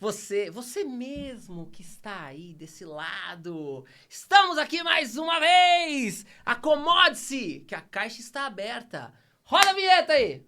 você mesmo que está aí desse lado. Estamos aqui mais uma vez. Acomode-se, que a caixa está aberta. Roda a vinheta aí.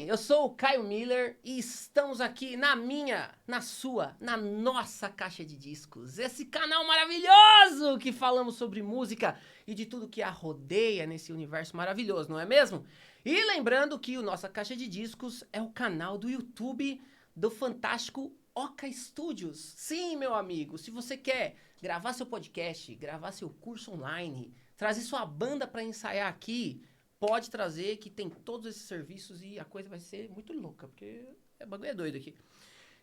Eu sou o Caio Miller e estamos aqui na sua, na nossa caixa de discos. Esse canal maravilhoso que falamos sobre música e de tudo que a rodeia nesse universo maravilhoso, não é mesmo? E lembrando que o Nossa Caixa de Discos é o canal do YouTube do fantástico Oca Studios. Sim, meu amigo, se você quer gravar seu podcast, gravar seu curso online, trazer sua banda para ensaiar aqui, pode trazer, que tem todos esses serviços e a coisa vai ser muito louca, porque o bagulho é doido aqui.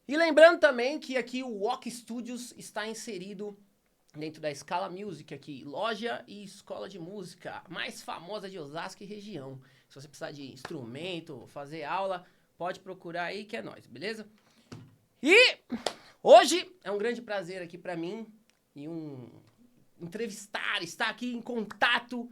E lembrando também que aqui o Oca Studios está inserido dentro da Scala Music aqui, loja e escola de música mais famosa de Osasco e região. Se você precisar de instrumento, fazer aula, pode procurar aí que é nóis, beleza? E hoje é um grande prazer aqui pra mim e estar aqui em contato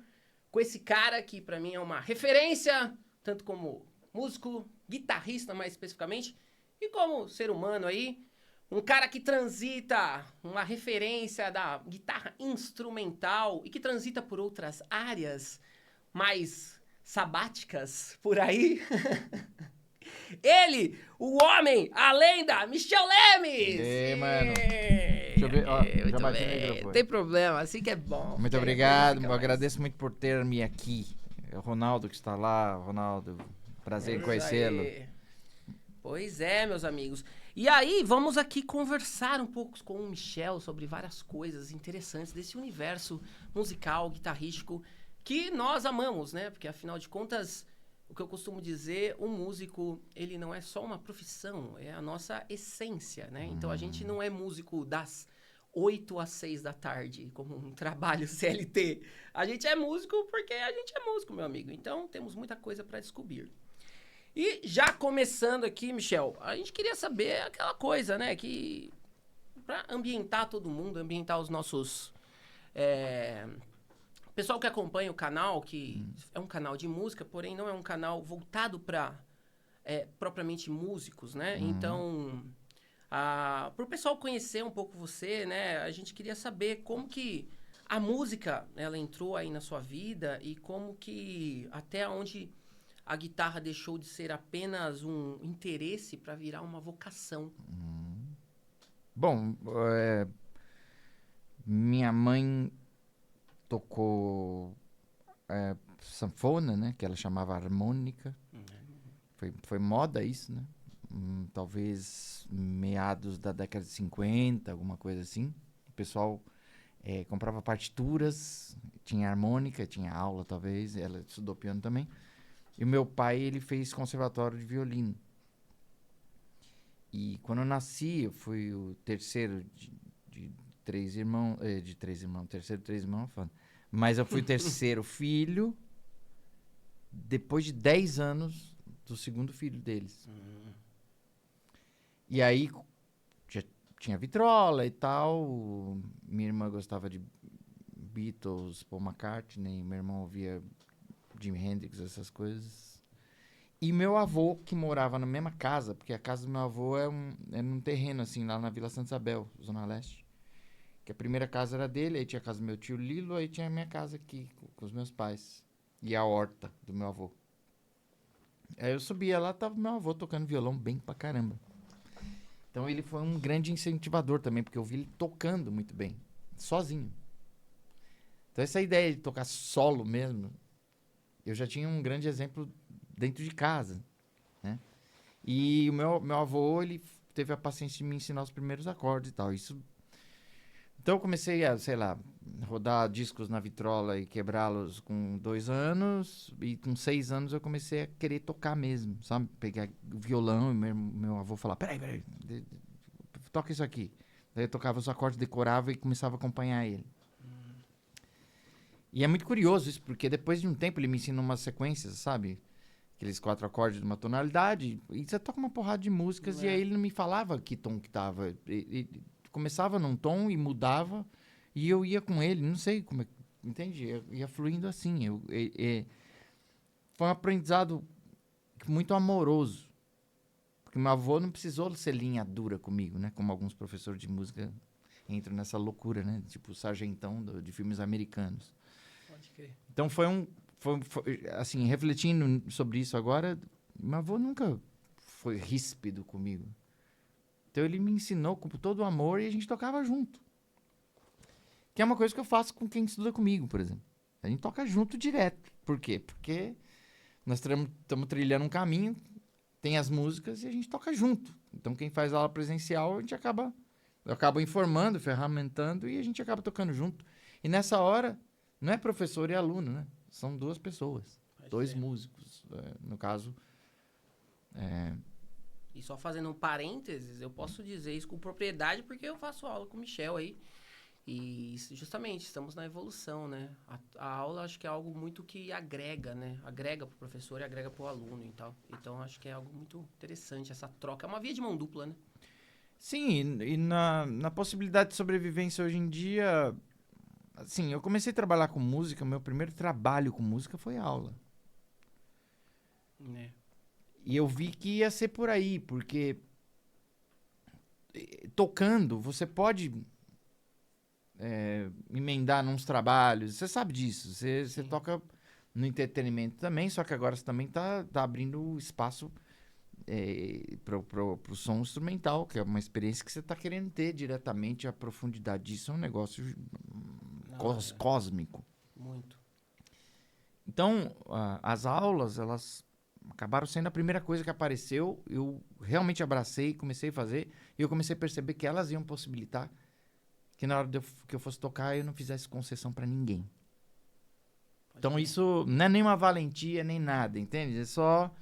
com esse cara que pra mim é uma referência, tanto como músico, guitarrista mais especificamente, e como ser humano aí, um cara que transita, uma referência da guitarra instrumental e que transita por outras áreas mais sabáticas por aí. Ele, o homem, a lenda, Michel Lemes! Ei, mano. Deixa eu ver, ó, já bati no microfone. Não tem problema, assim que é bom. Muito obrigado, agradeço muito por ter-me aqui. É o Ronaldo que está lá, Ronaldo, prazer em conhecê-lo. Pois é, meus amigos. E aí, vamos aqui conversar um pouco com o Michel sobre várias coisas interessantes desse universo musical, guitarrístico, que nós amamos, né? Porque, afinal de contas, o que eu costumo dizer, o músico, ele não é só uma profissão, é a nossa essência, né? Então, a gente não é músico das 8 às 6 da tarde, como um trabalho CLT. A gente é músico porque a gente é músico, meu amigo. Então, temos muita coisa para descobrir. E já começando aqui, Michel, a gente queria saber aquela coisa, né? Que para ambientar todo mundo, ambientar os nossos... pessoal que acompanha o canal, que é um canal de música, porém não é um canal voltado para propriamente músicos, né? Então, para o pessoal conhecer um pouco você, né? A gente queria saber como que a música, ela entrou aí na sua vida e como que até onde a guitarra deixou de ser apenas um interesse para virar uma vocação. Bom, minha mãe tocou sanfona, né? Que ela chamava harmônica. Foi moda isso, né? Talvez meados da década de 50, alguma coisa assim. O pessoal comprava partituras, tinha harmônica, tinha aula talvez. Ela estudou piano também. E o meu pai, ele fez conservatório de violino. E quando eu nasci, eu fui o terceiro de três irmãos. Terceiro de três irmãos, mas eu fui o terceiro filho depois de 10 anos do segundo filho deles. E aí, já tinha vitrola e tal. Minha irmã gostava de Beatles, Paul McCartney. Meu irmão ouvia Jimi Hendrix, essas coisas. E meu avô, que morava na mesma casa, porque a casa do meu avô é num terreno, assim, lá na Vila Santa Isabel, Zona Leste. Que a primeira casa era dele, aí tinha a casa do meu tio Lilo, aí tinha a minha casa aqui, com os meus pais. E a horta do meu avô. Aí eu subia lá, tava meu avô tocando violão bem pra caramba. Então ele foi um grande incentivador também, porque eu vi ele tocando muito bem, sozinho. Então essa ideia de tocar solo mesmo, eu já tinha um grande exemplo dentro de casa, né? E o meu avô, ele teve a paciência de me ensinar os primeiros acordes e tal. Então eu comecei a, sei lá, rodar discos na vitrola e quebrá-los com 2 anos. E com 6 anos eu comecei a querer tocar mesmo, sabe? Pegar o violão e meu avô falar, peraí, toca isso aqui. Daí eu tocava os acordes, decorava e começava a acompanhar ele. E é muito curioso isso, porque depois de um tempo ele me ensina umas sequências, sabe? Aqueles 4 acordes de uma tonalidade. E você toca uma porrada de músicas e aí ele não me falava que tom que tava. Ele começava num tom e mudava. E eu ia com ele, não sei como é. entende? Ia fluindo assim. Foi um aprendizado muito amoroso. Porque meu avô não precisou ser linha dura comigo, né? Como alguns professores de música entram nessa loucura, né? Tipo o sargentão de filmes americanos. Pode crer. Então assim, refletindo sobre isso agora, meu avô nunca foi ríspido comigo. Então ele me ensinou com todo o amor e a gente tocava junto. Que é uma coisa que eu faço com quem estuda comigo, por exemplo. A gente toca junto direto. Por quê? Porque nós estamos trilhando um caminho, tem as músicas e a gente toca junto. Então quem faz aula presencial, eu acabo informando, ferramentando e a gente acaba tocando junto. E nessa hora, não é professor e aluno, né? São duas pessoas, dois músicos. No caso, E só fazendo um parênteses, eu posso dizer isso com propriedade porque eu faço aula com o Michel aí. E justamente, estamos na evolução, né? A aula acho que é algo muito que agrega, né? Agrega pro professor e agrega pro aluno e tal. Então acho que é algo muito interessante essa troca. É uma via de mão dupla, né? sim, e na possibilidade de sobrevivência hoje em dia, assim, eu comecei a trabalhar com música, meu primeiro trabalho com música foi aula. Né? E eu vi que ia ser por aí, porque tocando, você pode emendar nos trabalhos, você sabe disso, você toca no entretenimento também, só que agora você também tá abrindo espaço pro som instrumental, que é uma experiência que você tá querendo ter diretamente, a profundidade disso é um negócio cósmico. Muito. Então, as aulas, elas acabaram sendo a primeira coisa que apareceu, eu realmente abracei, comecei a fazer, e eu comecei a perceber que elas iam possibilitar que na hora que eu fosse tocar, eu não fizesse concessão pra ninguém. Então isso não é nem uma valentia, nem nada, entende? É só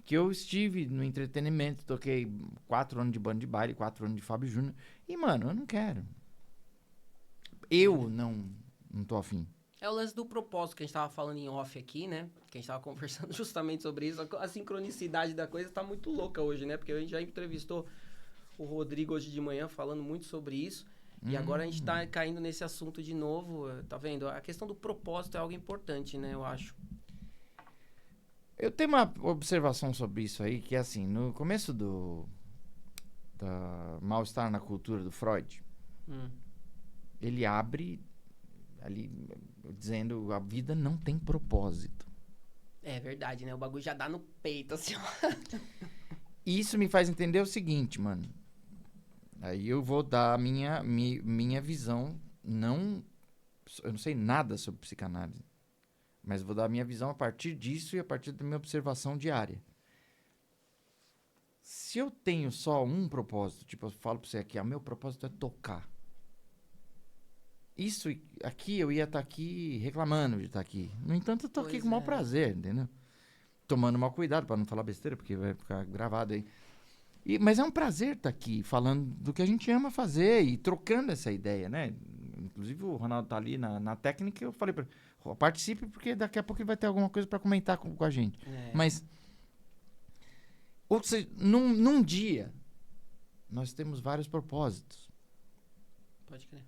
que eu estive no entretenimento, toquei 4 anos de banda de baile, 4 anos de Fábio Júnior, e, mano, eu não quero. Eu não tô afim. É o lance do propósito que a gente tava falando em off aqui, né? Que a gente tava conversando justamente sobre isso. A sincronicidade da coisa tá muito louca hoje, né? Porque a gente já entrevistou o Rodrigo hoje de manhã falando muito sobre isso. E agora a gente tá caindo nesse assunto de novo, tá vendo? A questão do propósito é algo importante, né? Eu acho. Eu tenho uma observação sobre isso aí, que é assim, no começo da Mal-Estar na Cultura do Freud, ele abre ali dizendo a vida não tem propósito. É verdade, né? O bagulho já dá no peito, assim, ó. E isso me faz entender o seguinte, mano. Aí eu vou dar a minha visão, eu não sei nada sobre psicanálise, mas vou dar a minha visão a partir disso e a partir da minha observação diária. Se eu tenho só um propósito, tipo, eu falo pra você aqui, meu propósito é tocar. Isso aqui, eu ia estar aqui reclamando de estar aqui. No entanto, eu tô aqui com o maior prazer, entendeu? Tomando mal cuidado pra não falar besteira, porque vai ficar gravado aí. Mas é um prazer estar aqui falando do que a gente ama fazer e trocando essa ideia, né? Inclusive o Ronaldo tá ali na técnica, eu falei pra ele, participe porque daqui a pouco ele vai ter alguma coisa pra comentar com a gente. Mas, ou seja, num dia, nós temos vários propósitos. Pode crer.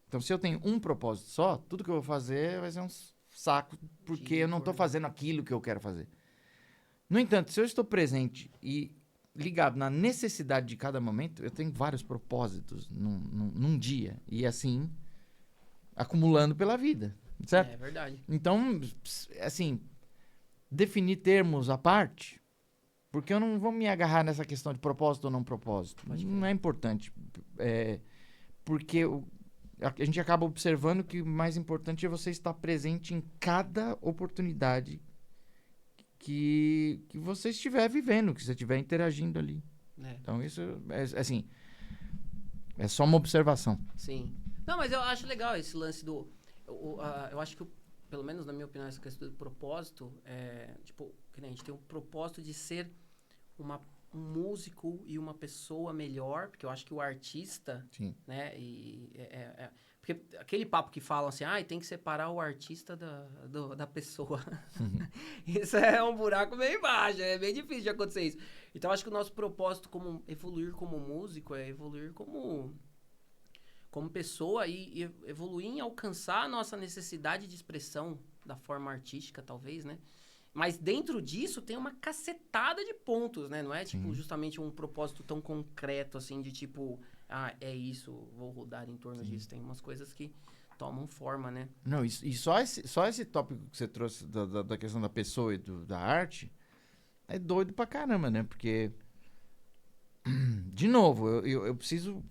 Então, se eu tenho um propósito só, tudo que eu vou fazer vai ser um saco, porque eu não tô fazendo aquilo que eu quero fazer. No entanto, se eu estou presente e ligado na necessidade de cada momento, eu tenho vários propósitos num dia. E assim, acumulando pela vida, certo? É verdade. Então, assim, definir termos à parte, porque eu não vou me agarrar nessa questão de propósito ou não propósito. Não é importante. Porque a gente acaba observando que o mais importante é você estar presente em cada oportunidade que você estiver vivendo, que você estiver interagindo ali. Então, isso é assim, é só uma observação. Sim. Não, mas eu acho legal esse lance do... eu acho que, pelo menos na minha opinião, essa questão do propósito, tipo, que nem a gente tem um propósito de ser um músico e uma pessoa melhor, porque eu acho que o artista, Sim. né, porque aquele papo que falam assim, tem que separar o artista da pessoa. Isso é um buraco meio baixo, é bem difícil de acontecer isso. Então, eu acho que o nosso propósito como evoluir como músico é evoluir como como pessoa e evoluir em alcançar a nossa necessidade de expressão da forma artística, talvez, né? Mas dentro disso tem uma cacetada de pontos, né? Não é, tipo, Sim. justamente um propósito tão concreto, assim, de tipo, ah, é isso, vou rodar em torno disso. Tem umas coisas que tomam forma, né? Não, e só esse tópico que você trouxe da questão da pessoa e da arte é doido pra caramba, né? Porque, de novo, eu preciso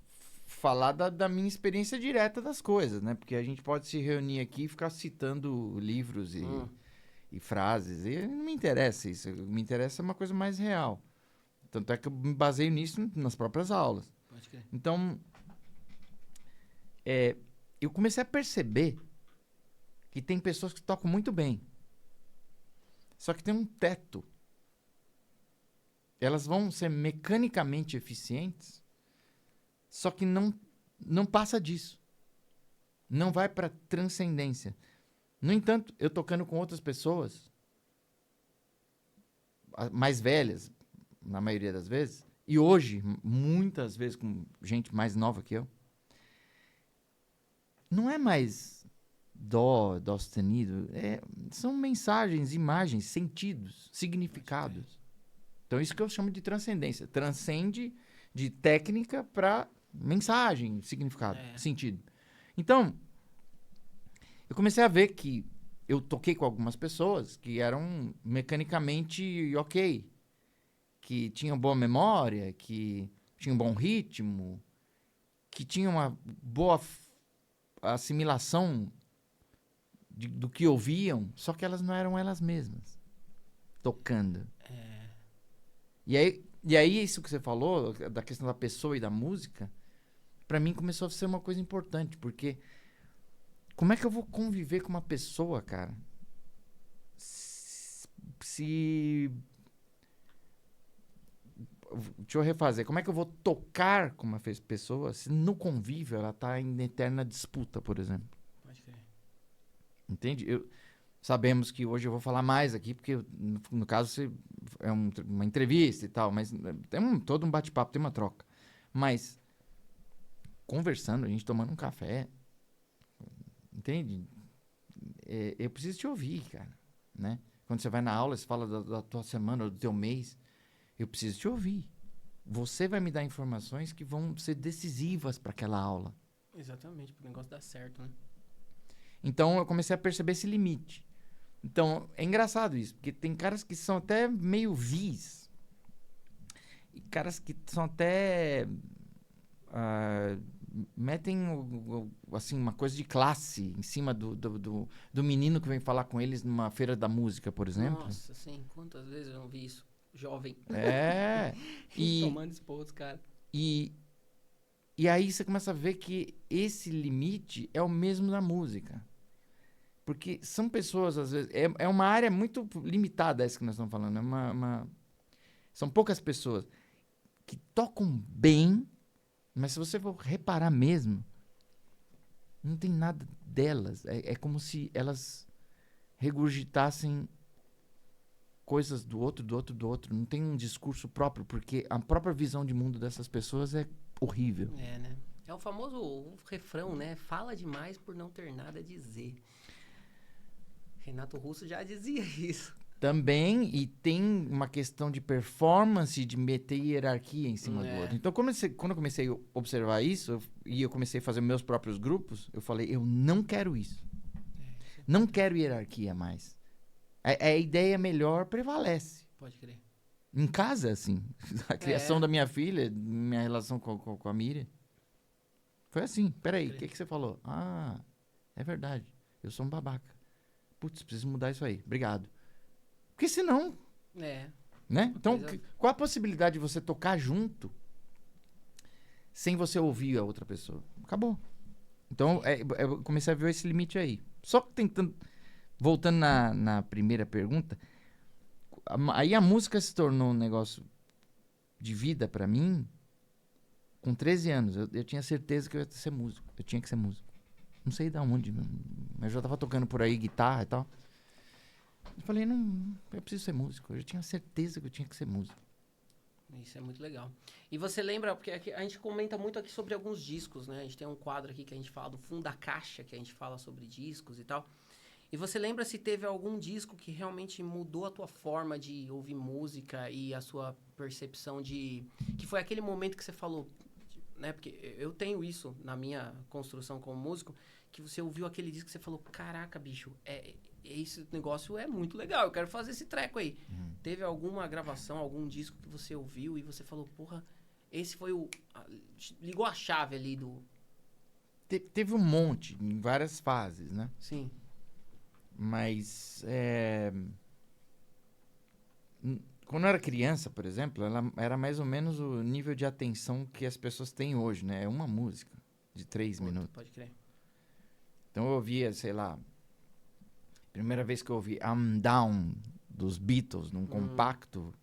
falar da minha experiência direta das coisas, né? Porque a gente pode se reunir aqui e ficar citando livros e frases. E não me interessa isso. Me interessa uma coisa mais real. Tanto é que eu me baseio nisso nas próprias aulas. Pode crer. Então, eu comecei a perceber que tem pessoas que tocam muito bem. Só que tem um teto. Elas vão ser mecanicamente eficientes, só que não passa disso. Não vai para transcendência. No entanto, eu tocando com outras pessoas, mais velhas, na maioria das vezes, e hoje, muitas vezes com gente mais nova que eu, não é mais dó sustenido. São mensagens, imagens, sentidos, significados. Então, isso que eu chamo de transcendência. Transcende de técnica para mensagem, significado, sentido. Então, eu comecei a ver que eu toquei com algumas pessoas que eram mecanicamente ok, que tinham boa memória, que tinham bom ritmo, que tinham uma boa assimilação do que ouviam, só que elas não eram elas mesmas, tocando. E aí, isso que você falou, da questão da pessoa e da música, pra mim começou a ser uma coisa importante, porque como é que eu vou conviver com uma pessoa, cara? Deixa eu refazer. Como é que eu vou tocar com uma pessoa se no convívio ela tá em eterna disputa, por exemplo? Pode crer. Entende? Sabemos que hoje eu vou falar mais aqui, porque no caso é uma entrevista e tal, mas tem todo um bate-papo, tem uma troca. Mas conversando, a gente tomando um café, entende? Eu preciso te ouvir, cara, né? Quando você vai na aula, você fala da tua semana, do teu mês, eu preciso te ouvir. Você vai me dar informações que vão ser decisivas para aquela aula. Exatamente, pro negócio dar certo, né? Então, eu comecei a perceber esse limite. Então, é engraçado isso, porque tem caras que são até meio vis. E caras que são até... metem, assim, uma coisa de classe em cima do menino que vem falar com eles numa feira da música, por exemplo. Nossa, sim, quantas vezes eu não vi isso? Jovem. E, tomando expor, cara. e aí você começa a ver que esse limite é o mesmo da música. Porque são pessoas, às vezes... É uma área muito limitada essa que nós estamos falando. São poucas pessoas que tocam bem, mas se você for reparar mesmo, não tem nada delas. É como se elas regurgitassem coisas do outro. Não tem um discurso próprio, porque a própria visão de mundo dessas pessoas é horrível. Né? É o famoso refrão, né? Fala demais por não ter nada a dizer. Renato Russo já dizia isso. Também, e tem uma questão de performance, de meter hierarquia em cima do outro. Então, quando eu comecei a observar isso, e eu comecei a fazer meus próprios grupos, eu falei, eu não quero isso. Não quero hierarquia mais. A ideia melhor prevalece. Pode crer. Em casa, assim. A criação da minha filha, minha relação com a Miriam, foi assim. Peraí, o que você falou? Ah, é verdade. Eu sou um babaca. Putz, preciso mudar isso aí. Obrigado. Porque senão... Né? Então, qual a possibilidade de você tocar junto sem você ouvir a outra pessoa? Acabou. Então, eu comecei a ver esse limite aí. Só que tentando... Voltando na primeira pergunta, aí a música se tornou um negócio de vida pra mim com 13 anos. Eu tinha certeza que eu ia ser músico. Eu tinha que ser músico. Não sei de onde, mas eu já tava tocando por aí guitarra e tal. Eu falei, não, eu preciso ser músico. Eu já tinha certeza que eu tinha que ser músico. Isso é muito legal. E você lembra, porque a gente comenta muito aqui sobre alguns discos, né? A gente tem um quadro aqui que a gente fala do fundo da caixa, que a gente fala sobre discos e tal. E você lembra se teve algum disco que realmente mudou a tua forma de ouvir música e a sua percepção de... Que foi aquele momento que você falou, né? Porque eu tenho isso na minha construção como músico, que você ouviu aquele disco que você falou, caraca, bicho, esse negócio é muito legal, eu quero fazer esse treco aí. Teve alguma gravação, algum disco que você ouviu e você falou, porra, esse foi ligou a chave ali do... Teve um monte, em várias fases, né? Sim. Mas quando eu era criança, por exemplo, ela era mais ou menos o nível de atenção que as pessoas têm hoje, né? É uma música de 3 minutos. Pode crer. Então eu ouvia, sei lá, primeira vez que eu ouvi I'm Down dos Beatles num compacto,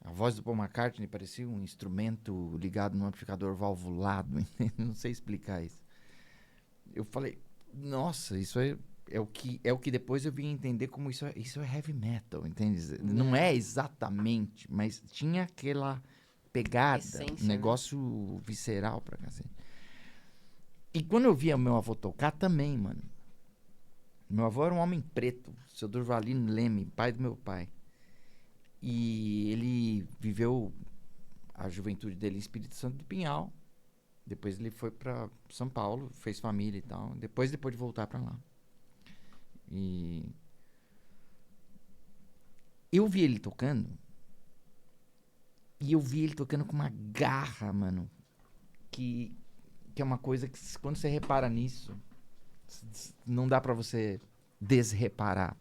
a voz do Paul McCartney parecia um instrumento ligado num amplificador valvulado, não sei explicar isso. Eu falei, nossa, isso é o que depois eu vim entender como isso é heavy metal, entende? Não é exatamente, mas tinha aquela pegada, Essência, negócio visceral pra cacete. E quando eu via meu avô tocar também, mano. Meu avô era um homem preto, seu Durvalino Leme, pai do meu pai. E ele viveu a juventude dele em Espírito Santo do Pinhal. Depois ele foi pra São Paulo, fez família e tal. Depois de voltar pra lá. E eu vi ele tocando. E eu vi ele tocando com uma garra, mano. Que é uma coisa que quando você repara nisso, não dá pra você desreparar.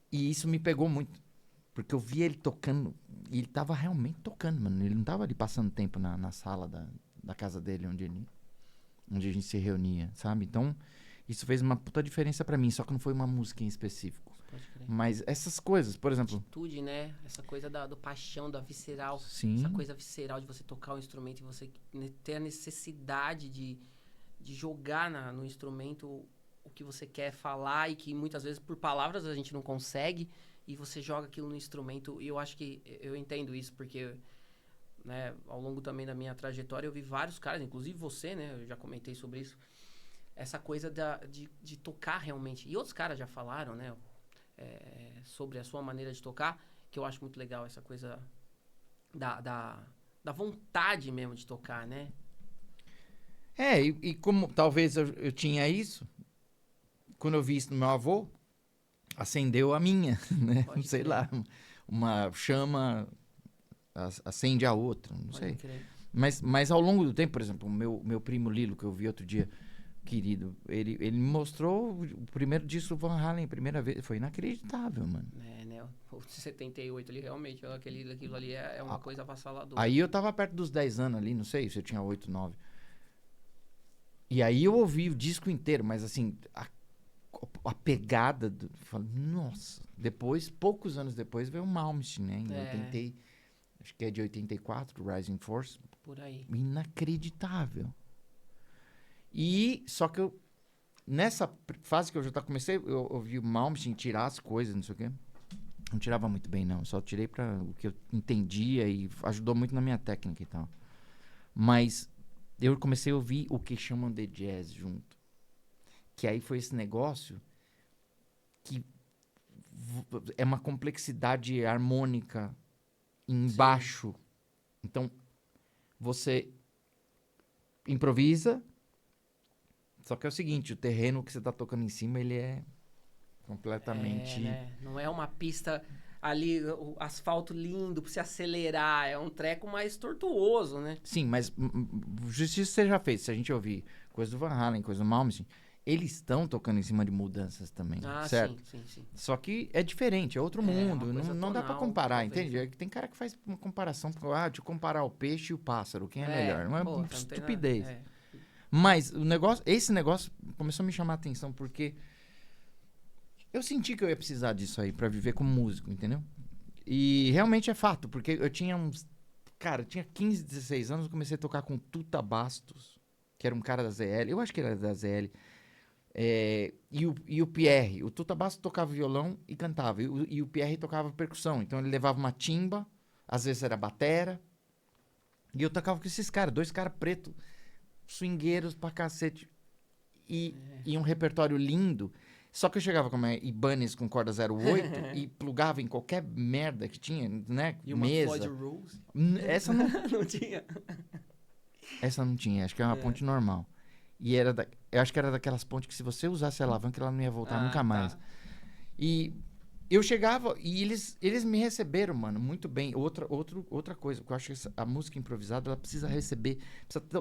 E isso me pegou muito. Porque eu vi ele tocando. E ele tava realmente tocando, mano. Ele não tava ali passando tempo na sala da casa dele, onde a gente se reunia, sabe? Então, isso fez uma puta diferença pra mim. Só que não foi uma música em específico. Pode crer. Mas essas coisas, por exemplo... Atitude, né? Essa coisa do paixão, da visceral. Sim. Essa coisa visceral de você tocar o instrumento e você ter a necessidade de jogar no instrumento o que você quer falar e que muitas vezes por palavras a gente não consegue e você joga aquilo no instrumento. E eu acho que eu entendo isso porque, né, ao longo também da minha trajetória eu vi vários caras, inclusive você, né? Eu já comentei sobre isso. Essa coisa de tocar realmente. E outros caras já falaram, né? Sobre a sua maneira de tocar, que eu acho muito legal essa coisa da vontade mesmo de tocar, né? E como talvez eu tinha isso, quando eu vi isso no meu avô, acendeu a minha, né? Pode Sei crer. lá, uma chama acende a outra, não Pode sei. crer. Mas ao longo do tempo, por exemplo, o meu primo Lilo, que eu vi outro dia, querido, ele me mostrou o primeiro disco do Van Halen, a primeira vez. Foi inacreditável, mano. Né? O 78 ali, realmente, aquilo ali é uma coisa avassaladora. Aí eu tava perto dos 10 anos ali, não sei se eu tinha 8, 9. E aí eu ouvi o disco inteiro, mas assim, a pegada falei, nossa. Depois, poucos anos depois, veio o Malmsteen, né? Acho que é de 84, Rising Force. Por aí. Inacreditável. E só que nessa fase que eu já comecei, eu ouvi o Malmsteen tirar as coisas, não sei o quê. Não tirava muito bem, não. Só tirei para o que eu entendia e ajudou muito na minha técnica e tal. Mas eu comecei a ouvir o que chamam de jazz junto. Que aí foi esse negócio que é uma complexidade harmônica embaixo. Então, você improvisa. Só que é o seguinte, o terreno que você tá tocando em cima, ele é completamente... né? Não é uma pista ali, o asfalto lindo pra se acelerar. É um treco mais tortuoso, né? Sim, mas justiça seja feita. Se a gente ouvir coisa do Van Halen, coisa do Malmsteen, eles estão tocando em cima de mudanças também, certo? Sim. Só que é diferente, é outro mundo. Não dá pra tonal, comparar, talvez, entende? Tem cara que faz uma comparação, de comparar o peixe e o pássaro, quem é melhor. Não é pô, estupidez. não tem nada, Mas esse negócio começou a me chamar a atenção porque eu senti que eu ia precisar disso aí pra viver como músico, entendeu? E realmente é fato, porque eu tinha eu tinha 15, 16 anos, eu comecei a tocar com Tuta Bastos, que era um cara da ZL, eu acho que ele era da ZL, e o Pierre. O Tuta Bastos tocava violão e cantava, e o Pierre tocava percussão, então ele levava uma timba às vezes era batera. E eu tocava com esses caras, 2 caras pretos, swingueiros pra cacete. E um repertório lindo. Só que eu chegava com uma Ibanez com corda 08 e plugava em qualquer merda que tinha, né? E uma Mesa. Floyd Rose? Essa não... Não tinha. Essa não tinha, acho que é uma ponte normal. E eu acho que era daquelas pontes que se você usasse a alavanca, ela não ia voltar nunca mais. Tá. E eu chegava e eles me receberam, mano, muito bem. Outra coisa, que eu acho que a música improvisada, ela precisa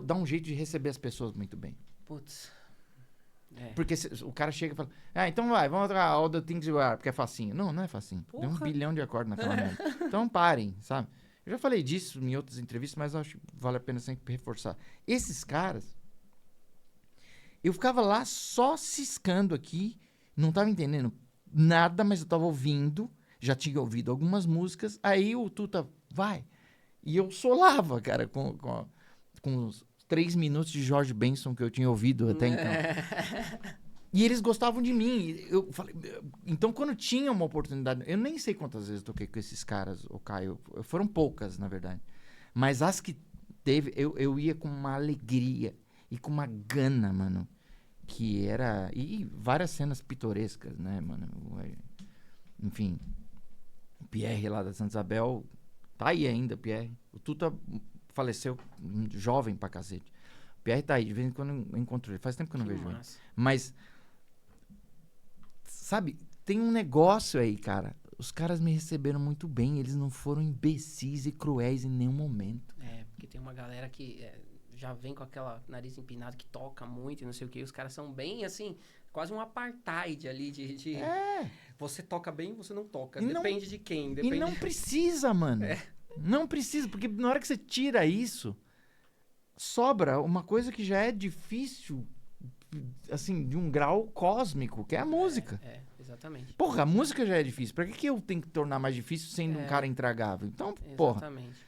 dar um jeito de receber as pessoas muito bem. Putz. Porque o cara chega e fala, então vamos tocar All the Things You Are, porque é facinho. Não é facinho. Tem 1 bilhão de acordes naquela merda. Então parem, sabe? Eu já falei disso em outras entrevistas, mas eu acho que vale a pena sempre reforçar. Esses caras, eu ficava lá só ciscando aqui, não tava entendendo nada, mas eu tava ouvindo, já tinha ouvido algumas músicas, aí o Tuta, vai. E eu solava, cara, com os 3 minutos de George Benson que eu tinha ouvido até então. E eles gostavam de mim. Eu falei, então quando tinha uma oportunidade, eu nem sei quantas vezes eu toquei com esses caras, o Caio, foram poucas, na verdade. Mas as que teve, eu ia com uma alegria e com uma gana, mano, que era... E várias cenas pitorescas, né, mano? Enfim, o Pierre lá da Santa Isabel, tá aí ainda, o Pierre. O Tuta faleceu jovem pra cacete. O Pierre tá aí, de vez em quando eu encontro ele. Faz tempo que eu não vejo ele. Mas, sabe, tem um negócio aí, cara. Os caras me receberam muito bem. Eles não foram imbecis e cruéis em nenhum momento. Porque tem uma galera que já vem com aquela nariz empinado, que toca muito e não sei o que. Os caras são bem, assim, quase um apartheid ali de você toca bem, você não toca. Depende de quem. E não precisa, mano. Não precisa, porque na hora que você tira isso, sobra uma coisa que já é difícil, assim, de um grau cósmico, que é a música. Exatamente. Porra, a música já é difícil. Pra que eu tenho que tornar mais difícil sendo um cara intragável? Então, porra. Exatamente.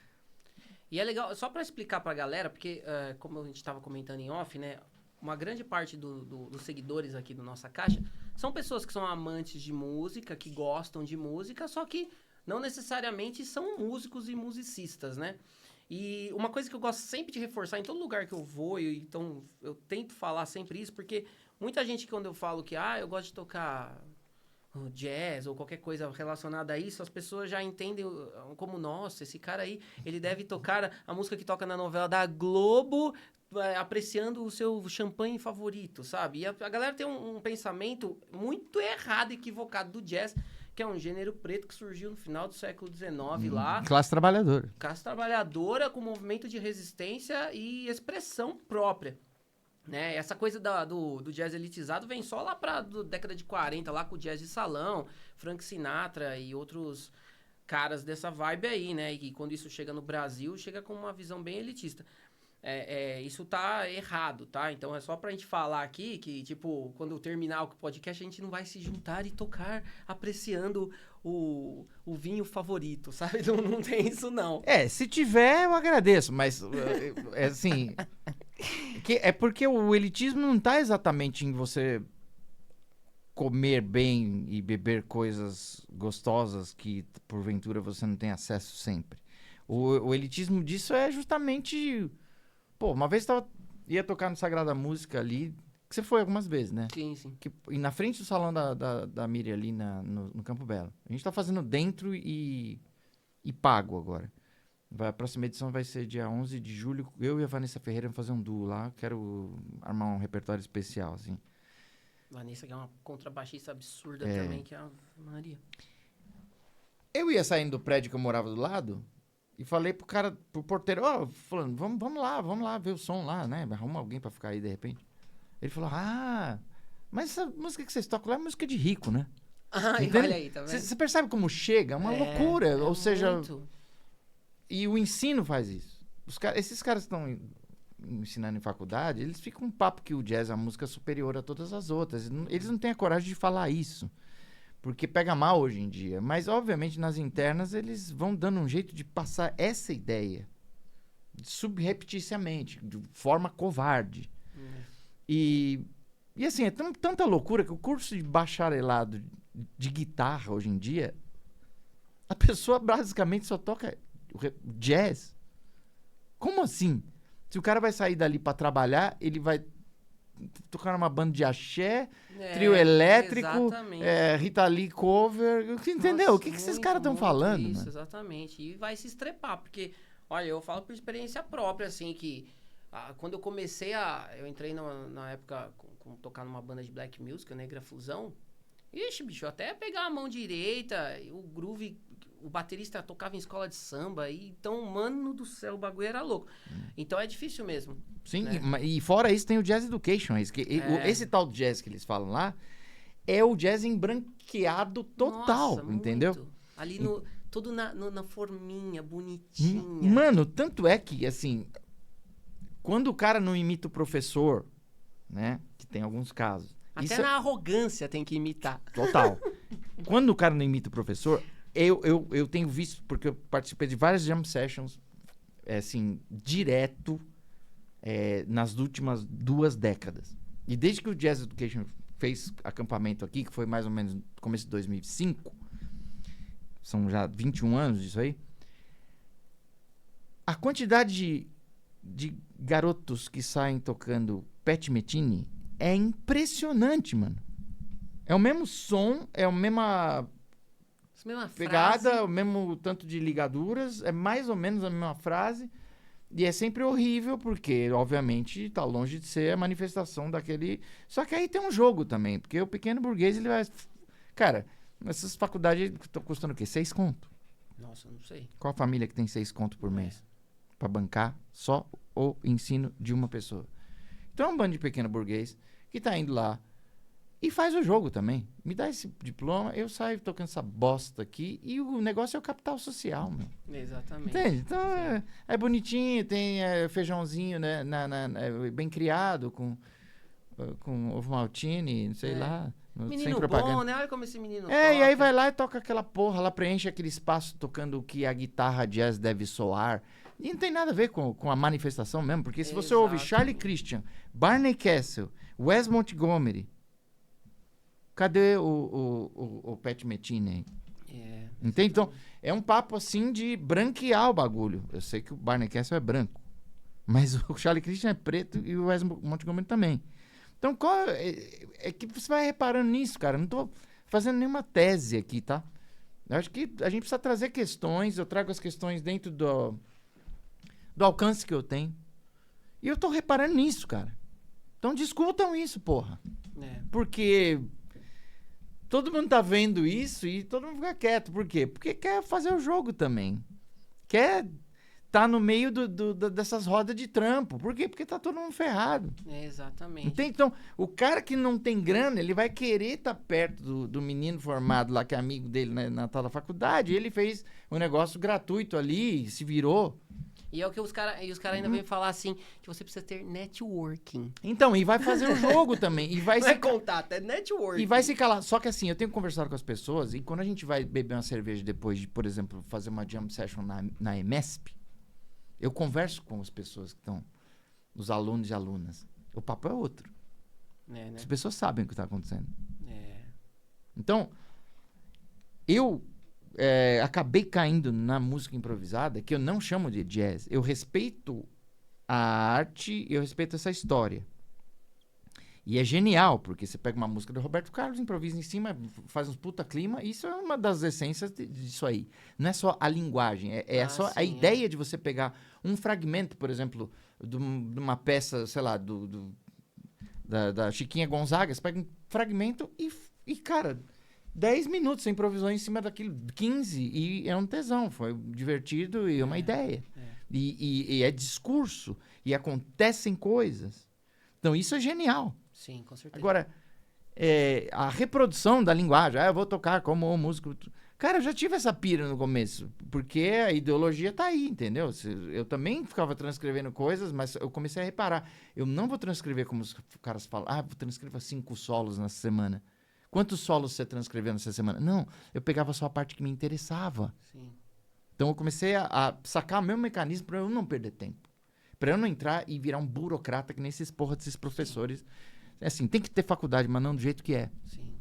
E é legal, só pra explicar pra galera, porque, como a gente tava comentando em off, né? Uma grande parte dos seguidores aqui do Nossa Caixa são pessoas que são amantes de música, que gostam de música, só que não necessariamente são músicos e musicistas, né? E uma coisa que eu gosto sempre de reforçar em todo lugar que eu vou, então eu tento falar sempre isso, porque muita gente, quando eu falo que eu gosto de tocar jazz ou qualquer coisa relacionada a isso, as pessoas já entendem como, nossa, esse cara aí, ele deve tocar a música que toca na novela da Globo, apreciando o seu champanhe favorito, sabe? E a galera tem um pensamento muito errado, equivocado do jazz, que é um gênero preto que surgiu no final do século XIX lá. Classe trabalhadora. Classe trabalhadora com movimento de resistência e expressão própria. Né? Essa coisa do jazz elitizado vem só lá pra década de 40, lá com o jazz de salão, Frank Sinatra e outros caras dessa vibe aí, né? E quando isso chega no Brasil, chega com uma visão bem elitista. Isso tá errado, tá? Então é só pra gente falar aqui que, tipo, quando terminar o podcast, a gente não vai se juntar e tocar apreciando o vinho favorito, sabe? Não tem isso, não. Se tiver, eu agradeço, mas, assim... É porque o elitismo não tá exatamente em você comer bem e beber coisas gostosas que, porventura, você não tem acesso sempre. O elitismo disso é justamente... Pô, uma vez ia tocar no Sagrada Música ali, que você foi algumas vezes, né? Sim. E na frente do salão da Miriam ali no Campo Belo. A gente tá fazendo dentro e pago agora. A próxima edição vai ser dia 11 de julho. Eu e a Vanessa Ferreira vamos fazer um duo lá. Quero armar um repertório especial, assim. Vanessa, que é uma contrabaixista absurda também, que é a Maria. Eu ia saindo do prédio que eu morava do lado e falei pro porteiro, falando, vamos lá ver o som lá, né? Arruma alguém pra ficar aí de repente. Ele falou, mas essa música que vocês tocam lá é música de rico, né? Olha aí, tá vendo? Você percebe como chega? É uma loucura. Ou seja... Muito. E o ensino faz isso. Esses caras que estão ensinando em faculdade, eles ficam um papo que o jazz é a música superior a todas as outras. Eles não têm a coragem de falar isso. Porque pega mal hoje em dia. Mas, obviamente, nas internas, eles vão dando um jeito de passar essa ideia. Subrepticiamente, de forma covarde. E assim, é tanta loucura que o curso de bacharelado de guitarra, hoje em dia, a pessoa basicamente só toca Jazz? Como assim? Se o cara vai sair dali pra trabalhar, ele vai tocar numa banda de axé, trio elétrico, Exatamente. Rita Lee cover. Entendeu? Nossa, O que esses caras estão falando, isso, mano? exatamente. E vai se estrepar, porque, olha, eu falo por experiência própria, assim, que quando eu comecei eu entrei na época com tocar numa banda de black music, Negra Fusão. Ixi, bicho, até pegar a mão direita, o groove, o baterista tocava em escola de samba, então, mano do céu, o bagulho era louco. Então é difícil mesmo. Sim, né? e fora isso tem o Jazz Education. Esse tal de jazz que eles falam lá é o jazz embranqueado total, Nossa, entendeu? muito. Ali tudo na forminha, bonitinha. Mano, tanto é que, assim, quando o cara não imita o professor, né, que tem alguns casos. Até isso na arrogância tem que imitar. Total. Quando o cara não imita o professor, eu tenho visto, porque eu participei de várias jam sessions, assim, direto, nas últimas 2 décadas. E desde que o Jazz Education fez acampamento aqui, que foi mais ou menos no começo de 2005, são já 21 anos disso aí, a quantidade de garotos que saem tocando Pat Metheny é impressionante, mano. É o mesmo som, é a mesma pegada, frase. o mesmo tanto de ligaduras, é mais ou menos a mesma frase. E é sempre horrível, porque, obviamente, tá longe de ser a manifestação daquele... Só que aí tem um jogo também, porque o pequeno burguês, ele vai... Cara, essas faculdades estão custando o quê? 6 conto. Nossa, não sei. Qual a família que tem 6 conto por mês? Pra bancar só o ensino de uma pessoa. Então é um bando de pequeno burguês que tá indo lá e faz o jogo também. Me dá esse diploma, eu saio tocando essa bosta aqui e o negócio é o capital social, meu. Exatamente. Entende? Então é bonitinho, tem feijãozinho, né, bem criado, com ovo maltine, sei lá. Sem Menino propaganda. bom, né? Olha como esse menino E aí toca. vai lá e toca aquela porra, lá preenche aquele espaço tocando o que a guitarra jazz deve soar. E não tem nada a ver com a manifestação mesmo, porque se você ouve Charlie Christian, Barney Kessel, Wes Montgomery, cadê o Pat Metheny? Entende? Então, é um papo assim de branquear o bagulho. Eu sei que o Barney Kessel é branco, mas o Charlie Christian é preto e o Wes Montgomery também. Então, é que você vai reparando nisso, cara. Eu não tô fazendo nenhuma tese aqui, tá? Eu acho que a gente precisa trazer questões. Eu trago as questões dentro do alcance que eu tenho. E eu tô reparando nisso, cara. Então, discutam isso, porra. Porque todo mundo tá vendo isso e todo mundo fica quieto. Por quê? Porque quer fazer o jogo também. Quer tá no meio dessas rodas de trampo. Por quê? Porque tá todo mundo ferrado. Exatamente. Entende? Então, o cara que não tem grana, ele vai querer estar perto do menino formado lá, que é amigo dele na tal da faculdade. E ele fez um negócio gratuito ali, se virou. E é o que os caras ainda vêm falar assim, que você precisa ter networking. Então, e vai fazer o jogo também. E vai Não é contato, é networking. E vai se calar. Só que assim, eu tenho conversado com as pessoas e quando a gente vai beber uma cerveja depois de, por exemplo, fazer uma jam session na EMESP, eu converso com as pessoas que estão, os alunos e alunas. O papo é outro. Né? As pessoas sabem o que está acontecendo. É. Então, eu acabei caindo na música improvisada, que eu não chamo de jazz. Eu respeito a arte e eu respeito essa história. E é genial, porque você pega uma música do Roberto Carlos, improvisa em cima, faz uns puta clima. Isso é uma das essências disso aí. Não é só a linguagem, só a ideia de você pegar um fragmento, por exemplo, de uma peça, sei lá, da Chiquinha Gonzaga. Você pega um fragmento e cara, 10 minutos você improvisou em cima daquilo, 15, e é um tesão. Foi divertido e é uma ideia. E é discurso, e acontecem coisas. Então, isso é genial. Sim, com certeza. Agora, a reprodução da linguagem, eu vou tocar como músico. Cara, eu já tive essa pira no começo, porque a ideologia tá aí, entendeu? Eu também ficava transcrevendo coisas, mas eu comecei a reparar. Eu não vou transcrever como os caras falam, vou transcrever 5 solos nessa semana. Quantos solos você transcreveu nessa semana? Não, eu pegava só a parte que me interessava. Sim. Então, eu comecei a sacar o meu mecanismo para eu não perder tempo. Para eu não entrar e virar um burocrata que nem esses porra desses professores. Assim, tem que ter faculdade, mas não do jeito que é. Sim.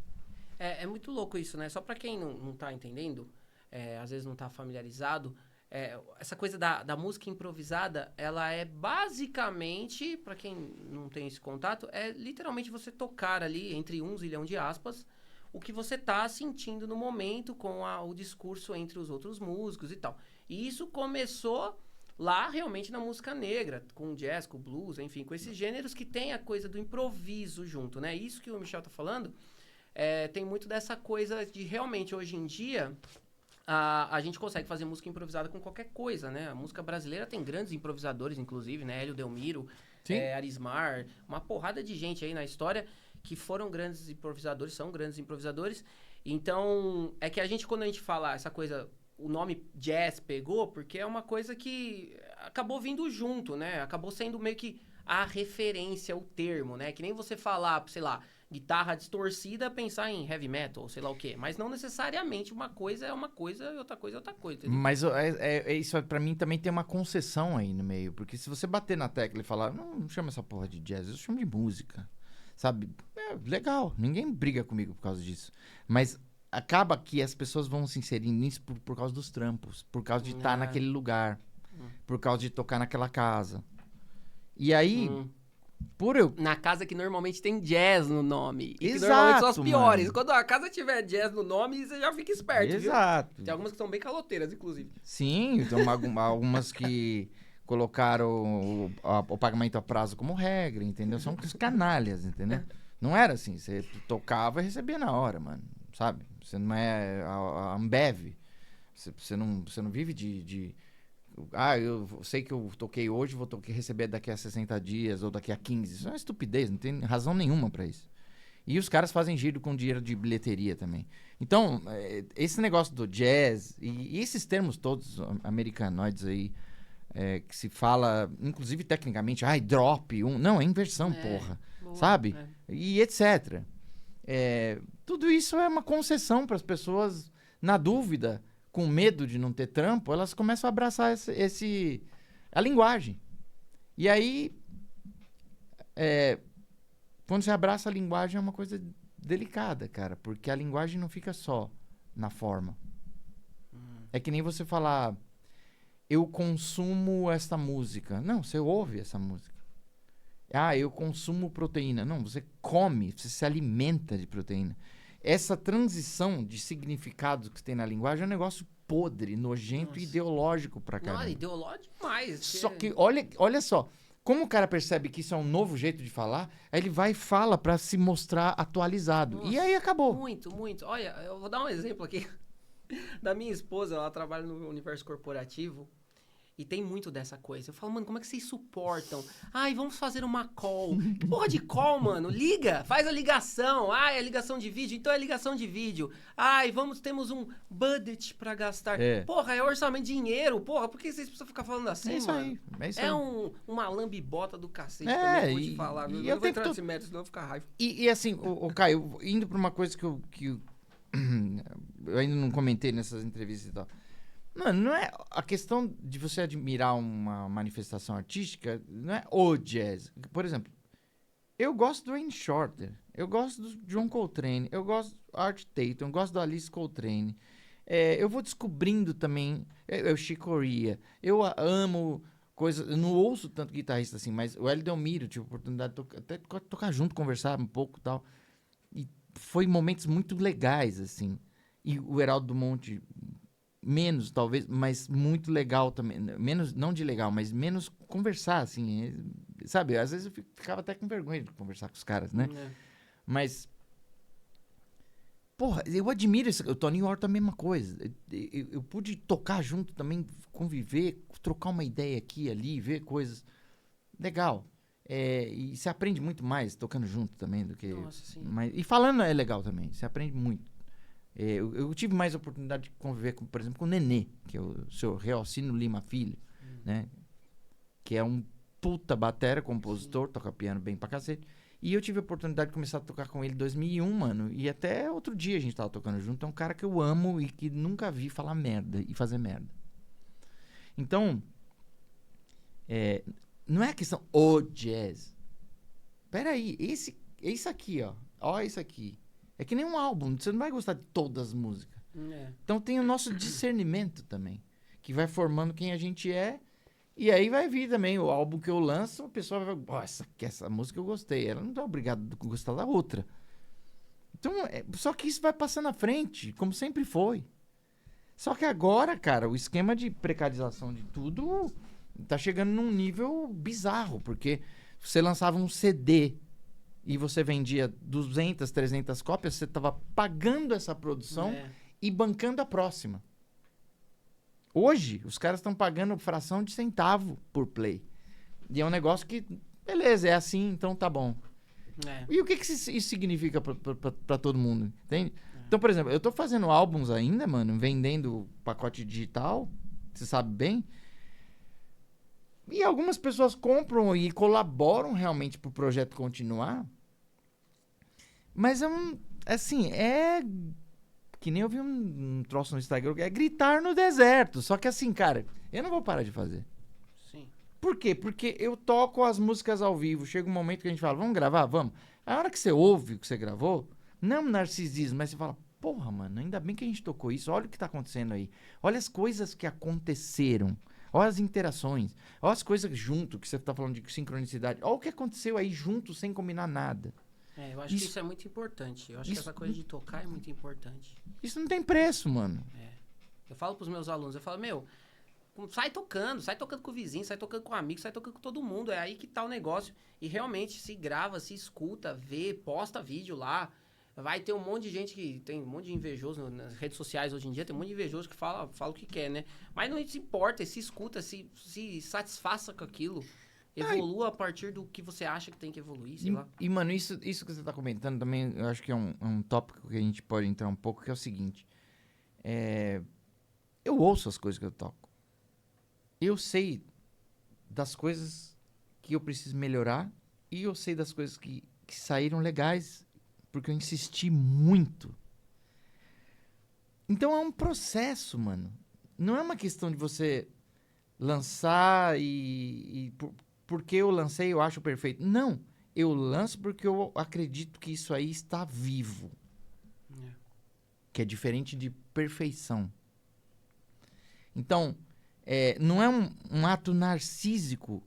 É muito louco isso, né? Só pra quem não tá entendendo, às vezes não tá familiarizado, essa coisa da música improvisada, ela é basicamente, pra quem não tem esse contato, é literalmente você tocar ali, entre 1 zilhão de aspas, o que você tá sentindo no momento com o discurso entre os outros músicos e tal. E isso começou lá realmente na música negra, com o jazz, com o blues, enfim, com esses gêneros que tem a coisa do improviso junto, né? Isso que o Michel tá falando, tem muito dessa coisa de realmente hoje em dia a gente consegue fazer música improvisada com qualquer coisa, né? A música brasileira tem grandes improvisadores, inclusive, né? Hélio Delmiro, Arismar, uma porrada de gente aí na história que foram grandes improvisadores, são grandes improvisadores. Então, é que quando a gente fala essa coisa, o nome jazz pegou, porque é uma coisa que acabou vindo junto, né? Acabou sendo meio que a referência, o termo, né? Que nem você falar, sei lá, guitarra distorcida, pensar em heavy metal, ou sei lá o quê. Mas não necessariamente uma coisa é uma coisa e outra coisa é outra coisa. Entendeu? Mas isso pra mim também tem uma concessão aí no meio. Porque se você bater na tecla e falar, não chama essa porra de jazz, eu chamo de música. Sabe? Legal, ninguém briga comigo por causa disso. Mas acaba que as pessoas vão se inserindo nisso por causa dos trampos, por causa de estar naquele lugar, por causa de tocar naquela casa. E aí... Na casa que normalmente tem jazz no nome. E Exato, que normalmente são as piores. mano. Quando a casa tiver jazz no nome, você já fica esperto, Exato. viu? Tem algumas que são bem caloteiras, inclusive. Sim, então algumas que colocaram o pagamento a prazo como regra, entendeu? São os canalhas, entendeu? Não era assim, você tocava e recebia na hora, mano, sabe? Você não é a Ambev. Você não vive de eu sei que eu toquei hoje, vou receber daqui a 60 dias ou daqui a 15. Isso é uma estupidez, não tem razão nenhuma pra isso. E os caras fazem giro com dinheiro de bilheteria também. Então, esse negócio do jazz e esses termos todos americanoides aí, que se fala, inclusive tecnicamente, drop, não, é inversão, porra, boa, sabe? E etc. Tudo isso é uma concessão para as pessoas, na dúvida, com medo de não ter trampo, elas começam a abraçar a linguagem. E aí, quando você abraça a linguagem, é uma coisa delicada, cara, porque a linguagem não fica só na forma. É que nem você falar, eu consumo esta música. Não, você ouve essa música. Eu consumo proteína. Não, você come, você se alimenta de proteína. Essa transição de significados que tem na linguagem é um negócio podre, nojento e ideológico pra caramba. Não, ideológico demais. Só que, olha só, como o cara percebe que isso é um novo jeito de falar, aí ele vai e fala pra se mostrar atualizado. Nossa, e aí acabou. Muito, muito. Olha, eu vou dar um exemplo aqui da minha esposa, ela trabalha no universo corporativo. E tem muito dessa coisa. Eu falo, mano, como é que vocês suportam? Vamos fazer uma call. Que porra de call, mano? Liga, faz a ligação. É ligação de vídeo? Então é ligação de vídeo. Temos um budget pra gastar. Porra, é orçamento de dinheiro. Porra, por que vocês precisam ficar falando assim, isso mano? É isso aí. Uma lambibota do cacete também, vou te falar. Eu não vou entrar nesse mérito, senão eu vou ficar raiva. E assim, o Caio, indo pra uma coisa que eu ainda não comentei nessas entrevistas e tal. Mano, não é a questão de você admirar uma manifestação artística, não é o jazz. Por exemplo, eu gosto do Wayne Shorter, eu gosto do John Coltrane, eu gosto do Art Tatum, eu gosto do Alice Coltrane. Eu vou descobrindo também, o Chick Corea. Eu amo coisas, eu não ouço tanto guitarrista assim, mas o Hélio Delmiro, tive a oportunidade de até tocar junto, conversar um pouco e tal. E foi momentos muito legais, assim. E o Heraldo Monte... menos, talvez, mas muito legal também. Menos, não de legal, mas menos conversar, assim. Sabe? Às vezes eu ficava até com vergonha de conversar com os caras, né? Mas... porra, eu admiro isso. O Tony Horta, a mesma coisa. Eu pude tocar junto também, conviver, trocar uma ideia aqui e ali, ver coisas. Legal. E você aprende muito mais tocando junto também do que... Nossa, sim. E falando é legal também. Você aprende muito. Eu tive mais oportunidade de conviver, por exemplo, com o Nenê, que é o senhor Realcino Lima Filho, né? Que é um puta batera, compositor, toca piano bem pra cacete. E eu tive a oportunidade de começar a tocar com ele em 2001, mano. E até outro dia a gente tava tocando junto. É um cara que eu amo e que nunca vi falar merda e fazer merda. Então, não é a questão o jazz. Peraí, esse aqui, ó. Ó isso aqui. É que nem um álbum, você não vai gostar de todas as músicas. Então tem o nosso discernimento também. que vai formando quem a gente é. E aí vai vir também o álbum que eu lanço, a pessoa vai falar, essa música eu gostei. Ela não tá obrigada a gostar da outra. Então, só que isso vai passando à frente, como sempre foi. Só que agora, cara, o esquema de precarização de tudo tá chegando num nível bizarro, porque você lançava um CD e você vendia 200, 300 cópias, você tava pagando essa produção e bancando a próxima. Hoje, os caras estão pagando fração de centavo por play. E é um negócio que, beleza, é assim, então tá bom. E o que isso significa pra todo mundo, entende? Então, por exemplo, eu tô fazendo álbuns ainda, mano, vendendo pacote digital, você sabe bem. E algumas pessoas compram e colaboram realmente pro projeto continuar. Mas assim, que nem eu vi um troço no Instagram, é gritar no deserto. Só que assim, cara, eu não vou parar de fazer. Sim. Por quê? Porque eu toco as músicas ao vivo. Chega um momento que a gente fala, vamos gravar? Vamos. A hora que você ouve o que você gravou, não é um narcisismo, mas você fala, porra, mano, ainda bem que a gente tocou isso. Olha o que tá acontecendo aí. Olha as coisas que aconteceram. Olha as interações. Olha as coisas junto, que você tá falando de sincronicidade. Olha o que aconteceu aí junto, sem combinar nada. Eu acho que isso é muito importante. Eu acho que essa coisa de tocar é muito importante. Isso não tem preço, mano. Eu falo pros meus alunos, eu falo, sai tocando com o vizinho, sai tocando com o amigo, sai tocando com todo mundo. É aí que tá o negócio. E realmente se grava, se escuta, vê, posta vídeo lá. Vai ter um monte de gente que tem um monte de invejoso nas redes sociais hoje em dia, tem um monte de invejoso que fala o que quer, né? Mas não se importa, se escuta, se satisfaça com aquilo. Evolua a partir do que você acha que tem que evoluir, sei lá. E, mano, isso que você tá comentando também, eu acho que é um tópico que a gente pode entrar um pouco, que é o seguinte. Eu ouço as coisas que eu toco. Eu sei das coisas que eu preciso melhorar e eu sei das coisas que saíram legais, porque eu insisti muito. Então é um processo, mano. Não é uma questão de você lançar porque eu lancei, eu acho perfeito. Não. Eu lanço porque eu acredito que isso aí está vivo. Que é diferente de perfeição. Então, não é um ato narcísico.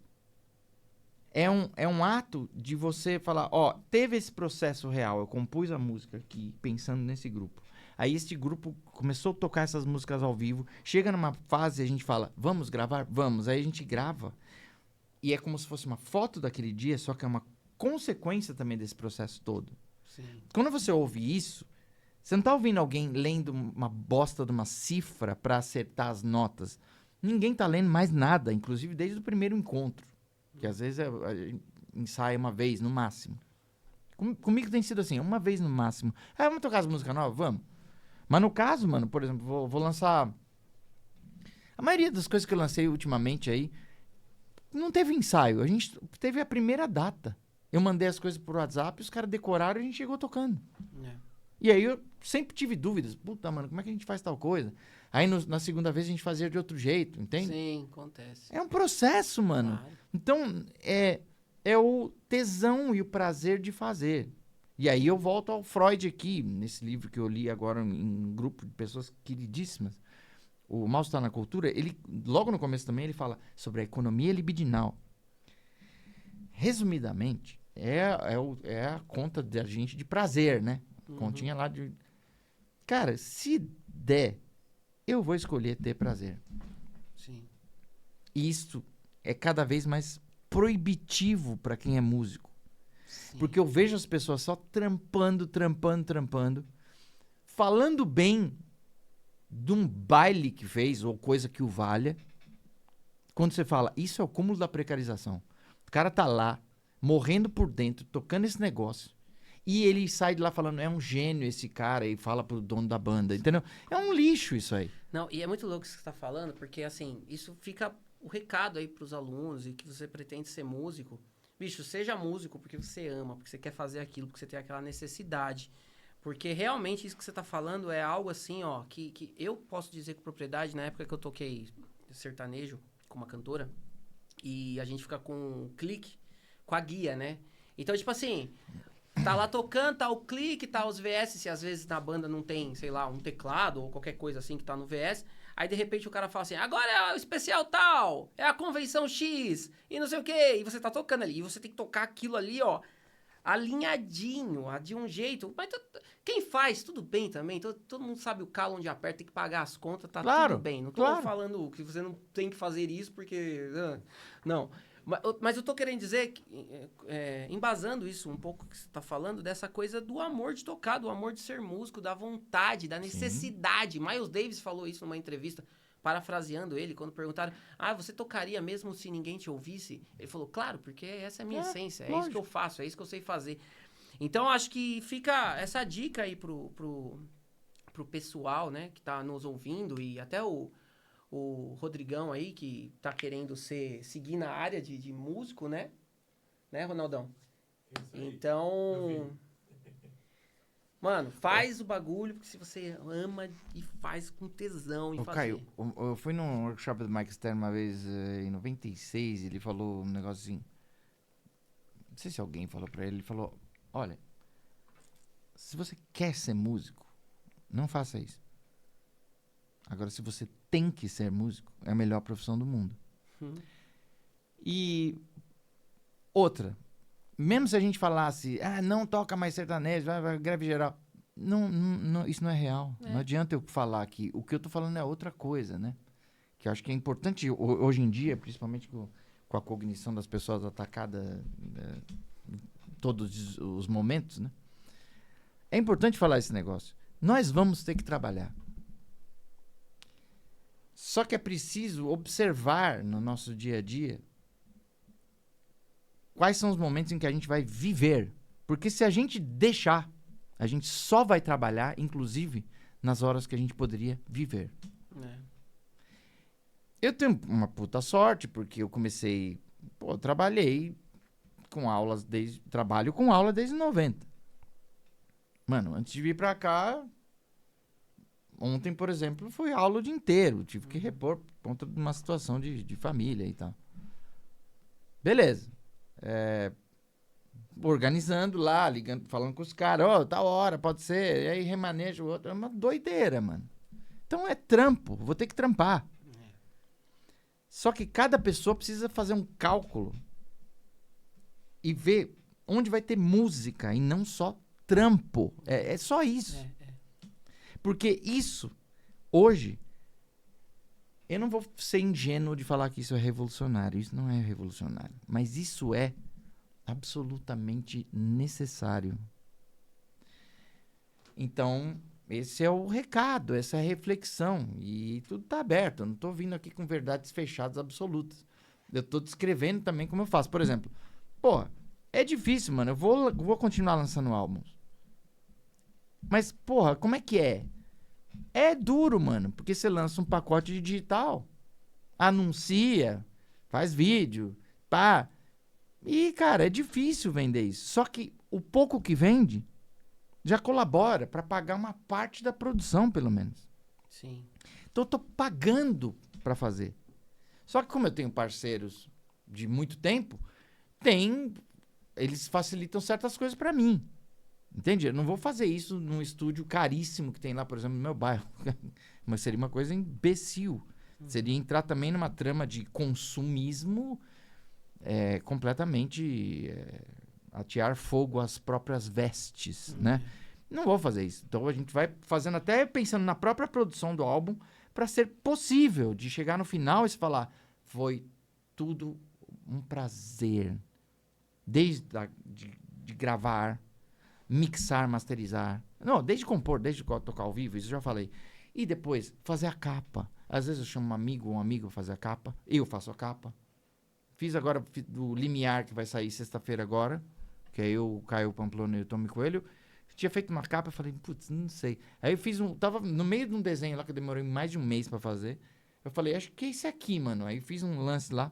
É um ato de você falar, teve esse processo real. Eu compus a música aqui, pensando nesse grupo. Aí este grupo começou a tocar essas músicas ao vivo. Chega numa fase e a gente fala, vamos gravar? Vamos. Aí a gente grava. E é como se fosse uma foto daquele dia, só que é uma consequência também desse processo todo. Sim. Quando você ouve isso, você não tá ouvindo alguém lendo uma bosta de uma cifra pra acertar as notas. Ninguém tá lendo mais nada, inclusive desde o primeiro encontro. Que às vezes a gente ensaia uma vez, no máximo. Comigo tem sido assim, uma vez no máximo. Vamos tocar as músicas novas? Vamos. Mas no caso, mano, por exemplo, vou lançar... A maioria das coisas que eu lancei ultimamente aí, não teve ensaio. A gente teve a primeira data. Eu mandei as coisas por WhatsApp, os caras decoraram e a gente chegou tocando. E aí eu sempre tive dúvidas. Puta, mano, como é que a gente faz tal coisa? Aí na segunda vez a gente fazia de outro jeito, entende? Sim, acontece. É um processo, mano. Claro. Então, é o tesão e o prazer de fazer. E aí eu volto ao Freud aqui, nesse livro que eu li agora em um grupo de pessoas queridíssimas. O Mal Está na Cultura, ele, logo no começo também, ele fala sobre a economia libidinal. Resumidamente, é a conta da gente de prazer, né? Continha lá de... Cara, se der, eu vou escolher ter prazer. Sim. Isso é cada vez mais proibitivo para quem é músico. Sim. Porque eu vejo as pessoas só trampando, falando bem de um baile que fez, ou coisa que o valha. Quando você fala, isso é o cúmulo da precarização. O cara tá lá, morrendo por dentro, tocando esse negócio. E ele sai de lá falando, é um gênio esse cara, e fala pro dono da banda, entendeu? É um lixo isso aí. Não, e é muito louco isso que você tá falando, porque assim, isso fica o recado aí pros alunos e que você pretende ser músico. Bicho, seja músico porque você ama, porque você quer fazer aquilo, porque você tem aquela necessidade. Porque realmente isso que você tá falando é algo assim, ó, que eu posso dizer com propriedade, na época que eu toquei sertanejo com uma cantora, e a gente fica com um clique, com a guia, né? Então, tipo assim, tá lá tocando, tá o clique, tá os VS, se às vezes na banda não tem, sei lá, um teclado ou qualquer coisa assim que tá no VS, Aí, de repente, o cara fala assim, agora é o especial tal, é a convenção X, e não sei o quê. E você tá tocando ali, e você tem que tocar aquilo ali, ó, alinhadinho, de um jeito. Mas quem faz, tudo bem também. Todo mundo sabe o calo onde aperta, tem que pagar as contas, tá Claro, tudo bem. Não tô claro. falando que você não tem que fazer isso porque... não. Mas eu tô querendo dizer, embasando isso um pouco que você tá falando, dessa coisa do amor de tocar, do amor de ser músico, da vontade, da necessidade. Miles Davis falou isso numa entrevista, parafraseando ele, quando perguntaram, você tocaria mesmo se ninguém te ouvisse? Ele falou, claro, porque essa é a minha essência, é isso que eu faço, é isso que eu sei fazer. Então, acho que fica essa dica aí pro pessoal, né, que tá nos ouvindo, e até o Rodrigão aí, que tá querendo seguir na área de músico, né? Né, Ronaldão? Então, mano, faz o bagulho, porque se você ama e faz com tesão em fazer. Caio, eu fui num workshop do Mike Stern uma vez, em 96, ele falou um negócio assim, não sei se alguém falou pra ele, ele falou, olha, se você quer ser músico, não faça isso. Agora, se você tem que ser músico, é a melhor profissão do mundo. E outra, mesmo se a gente falasse, não toca mais sertanejo, vai greve geral. Não, isso não é real. Não adianta eu falar aqui. O que eu tô falando é outra coisa, né? Que eu acho que é importante hoje em dia, principalmente com a cognição das pessoas atacadas em todos os momentos, né? É importante falar esse negócio. Nós vamos ter que trabalhar. Só que é preciso observar no nosso dia a dia quais são os momentos em que a gente vai viver. Porque se a gente deixar, a gente só vai trabalhar, inclusive, nas horas que a gente poderia viver. Eu tenho uma puta sorte, porque eu comecei... eu trabalhei com aulas trabalho com aula desde 90. Mano, antes de vir pra cá... Ontem, por exemplo, foi aula o dia inteiro. Tive que repor por conta de uma situação de família e tal. Beleza. Organizando lá, ligando, falando com os caras. Tal hora, pode ser. E aí remaneja o outro. É uma doideira, mano. Então é trampo. Vou ter que trampar. Só que cada pessoa precisa fazer um cálculo e ver onde vai ter música e não só trampo. É só isso. Porque isso, hoje, eu não vou ser ingênuo de falar que isso é revolucionário. Isso não é revolucionário. Mas isso é absolutamente necessário. Então, esse é o recado, essa é a reflexão. E tudo está aberto. Eu não estou vindo aqui com verdades fechadas absolutas. Eu estou descrevendo também como eu faço. Por exemplo, é difícil, mano. Eu vou continuar lançando álbuns. Mas, como é que é? É duro, mano, porque você lança um pacote de digital, anuncia, faz vídeo, pá. E, cara, é difícil vender isso. Só que o pouco que vende já colabora para pagar uma parte da produção, pelo menos. Sim. Então eu tô pagando para fazer. Só que como eu tenho parceiros de muito tempo, eles facilitam certas coisas para mim. Entende? Eu não vou fazer isso num estúdio caríssimo que tem lá, por exemplo, no meu bairro. Mas seria uma coisa imbecil. Seria entrar também numa trama de consumismo completamente atear fogo às próprias vestes, né? Não vou fazer isso. Então a gente vai fazendo até pensando na própria produção do álbum para ser possível de chegar no final e se falar, foi tudo um prazer. Desde de gravar, mixar, masterizar. Não, desde compor, desde tocar ao vivo, isso eu já falei. E depois, fazer a capa. Às vezes eu chamo um amigo fazer a capa. Eu faço a capa. Fiz agora do Limiar, que vai sair sexta-feira agora. Que é eu, o Caio Pamplona e o Tommy Coelho. Tinha feito uma capa, eu falei, putz, não sei. Aí eu fiz tava no meio de um desenho lá, que eu demorei mais de um mês pra fazer. Eu falei, acho que é esse aqui, mano. Aí fiz um lance lá.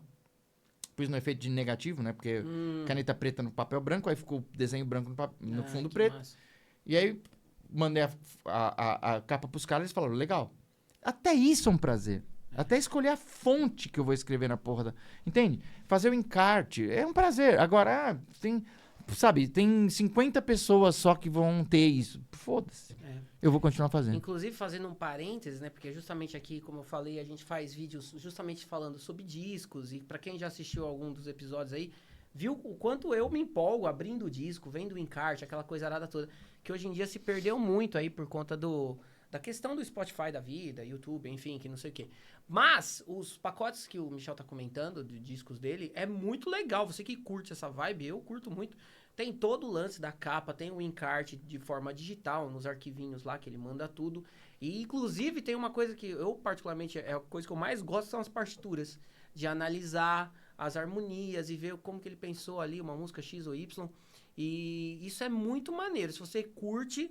Pus no efeito de negativo, né? Porque caneta preta no papel branco, aí ficou o desenho branco no fundo preto. Massa. E aí mandei a capa pros caras e eles falaram, legal. Até isso é um prazer. Até escolher a fonte que eu vou escrever na porra da... Entende? Fazer o encarte é um prazer. Agora, tem sabe, tem 50 pessoas só que vão ter isso. Foda-se. É. Eu vou continuar fazendo. Inclusive, fazendo um parênteses, né? Porque justamente aqui, como eu falei, a gente faz vídeos justamente falando sobre discos. E pra quem já assistiu algum dos episódios aí, viu o quanto eu me empolgo abrindo o disco, vendo o encarte, aquela coisa arada toda. Que hoje em dia se perdeu muito aí por conta da questão do Spotify da vida, YouTube, enfim, que não sei o quê. Mas os pacotes que o Michel tá comentando, de discos dele, é muito legal. Você que curte essa vibe, eu curto muito. Tem todo o lance da capa, tem o encarte de forma digital, nos arquivinhos lá, que ele manda tudo. E, inclusive, tem uma coisa que eu, particularmente, é a coisa que eu mais gosto, são as partituras. De analisar as harmonias e ver como que ele pensou ali, uma música X ou Y. E isso é muito maneiro. Se você curte,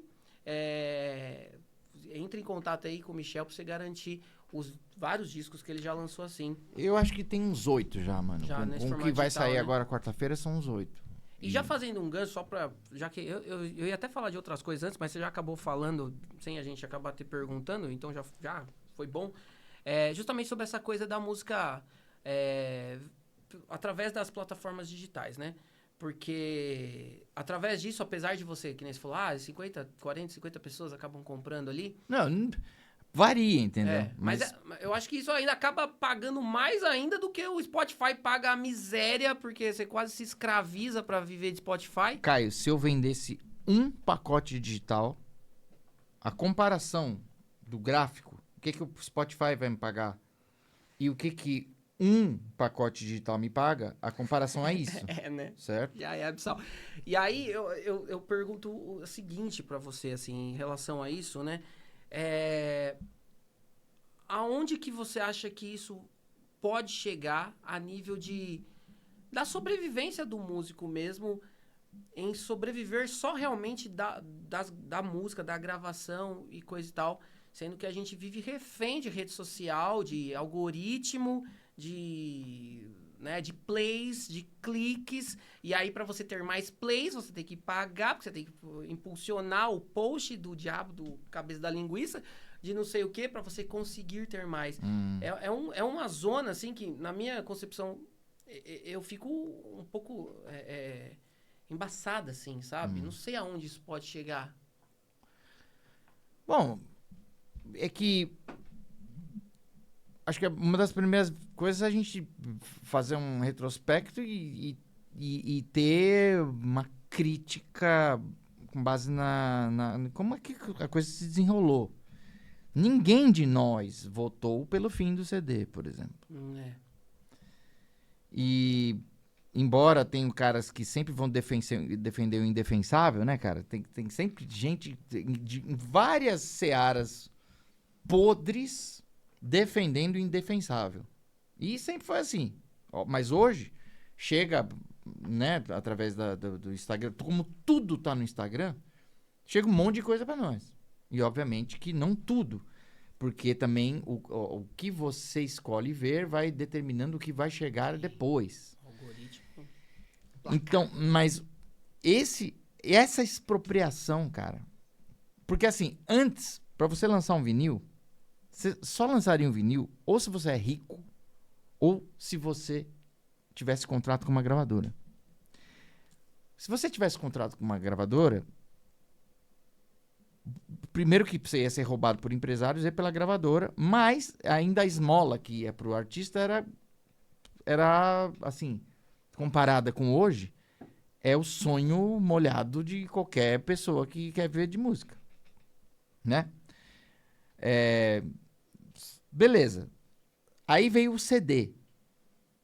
entre em contato aí com o Michel pra você garantir os vários discos que ele já lançou assim. Eu acho que tem uns 8 já, mano. Já nesse Com o formato que vai digital, sair né? agora quarta-feira são uns 8. E já fazendo um gancho, só pra... Já que eu ia até falar de outras coisas antes, mas você já acabou falando, sem a gente acabar te perguntando, então já foi bom. Justamente sobre essa coisa da música através das plataformas digitais, né? Porque através disso, apesar de você, que nem você falou, 50 pessoas acabam comprando ali. Não, varia, entendeu? Mas eu acho que isso ainda acaba pagando mais ainda do que o Spotify paga a miséria, porque você quase se escraviza pra viver de Spotify. Caio, se eu vendesse um pacote digital, a comparação do gráfico, o que o Spotify vai me pagar e o que um pacote digital me paga, a comparação é isso. Né? Certo? Já é abissal. E aí eu pergunto o seguinte pra você, assim, em relação a isso, né? Aonde que você acha que isso pode chegar a nível da sobrevivência do músico mesmo, em sobreviver só realmente da música, da gravação e coisa e tal, sendo que a gente vive refém de rede social, de algoritmo, de plays, de cliques, e aí pra você ter mais plays, você tem que pagar, porque você tem que impulsionar o post do diabo do cabeça da linguiça, de não sei o que, pra você conseguir ter mais. É uma zona, assim, que na minha concepção, eu fico um pouco embaçada, assim, sabe? Não sei aonde isso pode chegar. Bom, é que acho que uma das primeiras coisas é a gente fazer um retrospecto e ter uma crítica com base como é que a coisa se desenrolou. Ninguém de nós votou pelo fim do CD, por exemplo. E embora tenham caras que sempre vão defender o indefensável, né, cara? Tem sempre gente em várias searas podres defendendo o indefensável. E sempre foi assim. Mas hoje, chega, né, através do Instagram, como tudo tá no Instagram, chega um monte de coisa pra nós. E obviamente que não tudo. Porque também o que você escolhe ver vai determinando o que vai chegar depois. Algoritmo. Então, mas essa expropriação, cara... Porque assim, antes, pra você lançar um vinil, você só lançaria um vinil ou se você é rico ou se você tivesse contrato com uma gravadora. Se você tivesse contrato com uma gravadora, primeiro que você ia ser roubado por empresários e pela gravadora, mas ainda a esmola que ia pro artista era assim, comparada com hoje, é o sonho molhado de qualquer pessoa que quer ver de música, né? Beleza. Aí veio o CD.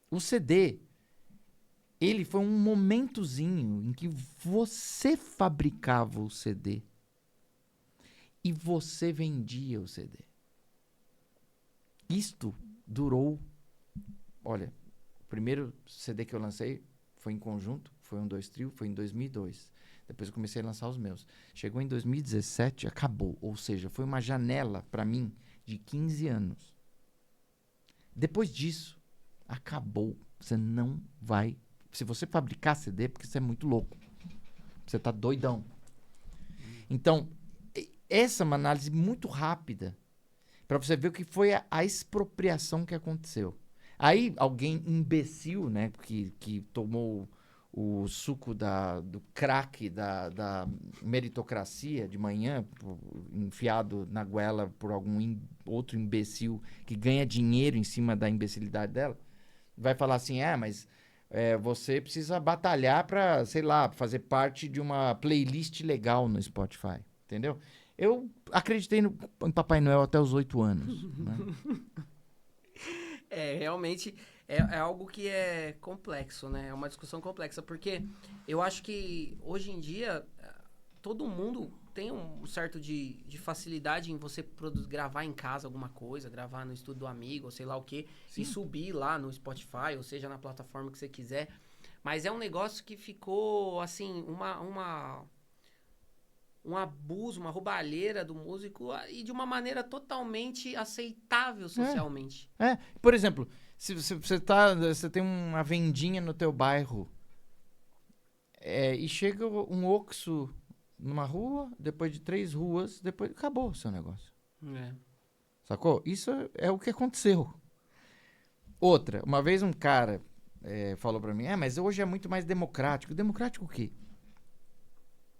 O CD, ele foi um momentozinho em que você fabricava o CD e você vendia o CD. Isto durou... Olha, o primeiro CD que eu lancei foi em conjunto, foi um 2 trio, foi em 2002. Depois eu comecei a lançar os meus. Chegou em 2017, acabou. Ou seja, foi uma janela para mim de 15 anos. Depois disso, acabou. Você não vai... Se você fabricar CD, é porque você é muito louco. Você tá doidão. Então, essa é uma análise muito rápida para você ver o que foi a expropriação que aconteceu. Aí, alguém imbecil, né, que tomou o suco do crack, da meritocracia de manhã, enfiado na goela por algum outro imbecil que ganha dinheiro em cima da imbecilidade dela, vai falar assim, mas você precisa batalhar pra, sei lá, fazer parte de uma playlist legal no Spotify, entendeu? Eu acreditei em Papai Noel até os 8 anos, né? Realmente é algo que é complexo, né? É uma discussão complexa, porque eu acho que hoje em dia todo mundo tem um certo de facilidade em você gravar em casa alguma coisa, gravar no estúdio do amigo, ou sei lá o quê, e subir lá no Spotify, ou seja, na plataforma que você quiser. Mas é um negócio que ficou, assim, um abuso, uma roubalheira do músico e de uma maneira totalmente aceitável socialmente. Por exemplo, se você tem uma vendinha no teu bairro e chega um oxo numa rua, depois de 3 ruas, depois acabou o seu negócio. Sacou? Isso é o que aconteceu. Outra, uma vez um cara falou pra mim, mas hoje é muito mais democrático. Democrático o quê?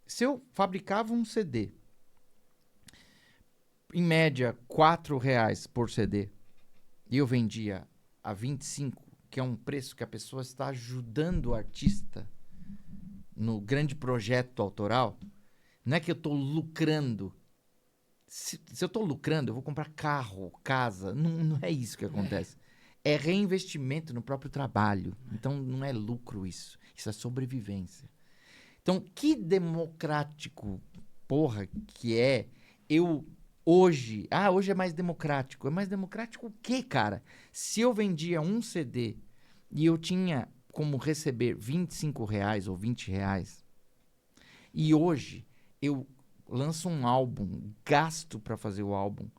Se eu fabricava um CD, em média R$ 4 por CD, e eu vendia a 25, que é um preço que a pessoa está ajudando o artista no grande projeto autoral, não é que eu estou lucrando. Se eu estou lucrando, eu vou comprar carro, casa. Não é isso que acontece. É reinvestimento no próprio trabalho. Então não é lucro isso. Isso é sobrevivência. Então, que democrático, porra, que é eu hoje... hoje é mais democrático. É mais democrático o quê, cara? Se eu vendia um CD e eu tinha como receber R$ 25 ou R$ 20, e hoje eu lanço um álbum, gasto para fazer o álbum,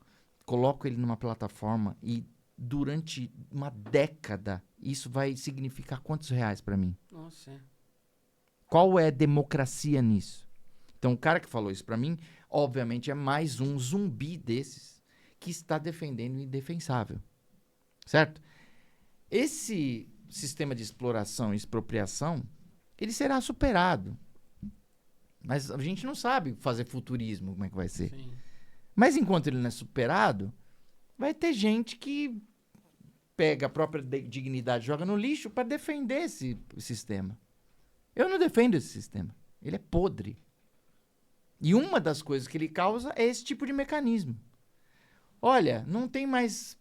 coloco ele numa plataforma e durante uma década isso vai significar quantos reais para mim? Nossa, Qual é a democracia nisso? Então, o cara que falou isso pra mim, obviamente, é mais um zumbi desses que está defendendo o indefensável. Certo? Esse sistema de exploração e expropriação, ele será superado. Mas a gente não sabe fazer futurismo, como é que vai ser. Sim. Mas enquanto ele não é superado, vai ter gente que pega a própria dignidade e joga no lixo para defender esse sistema. Eu não defendo esse sistema. Ele é podre. E uma das coisas que ele causa é esse tipo de mecanismo. Olha, não tem mais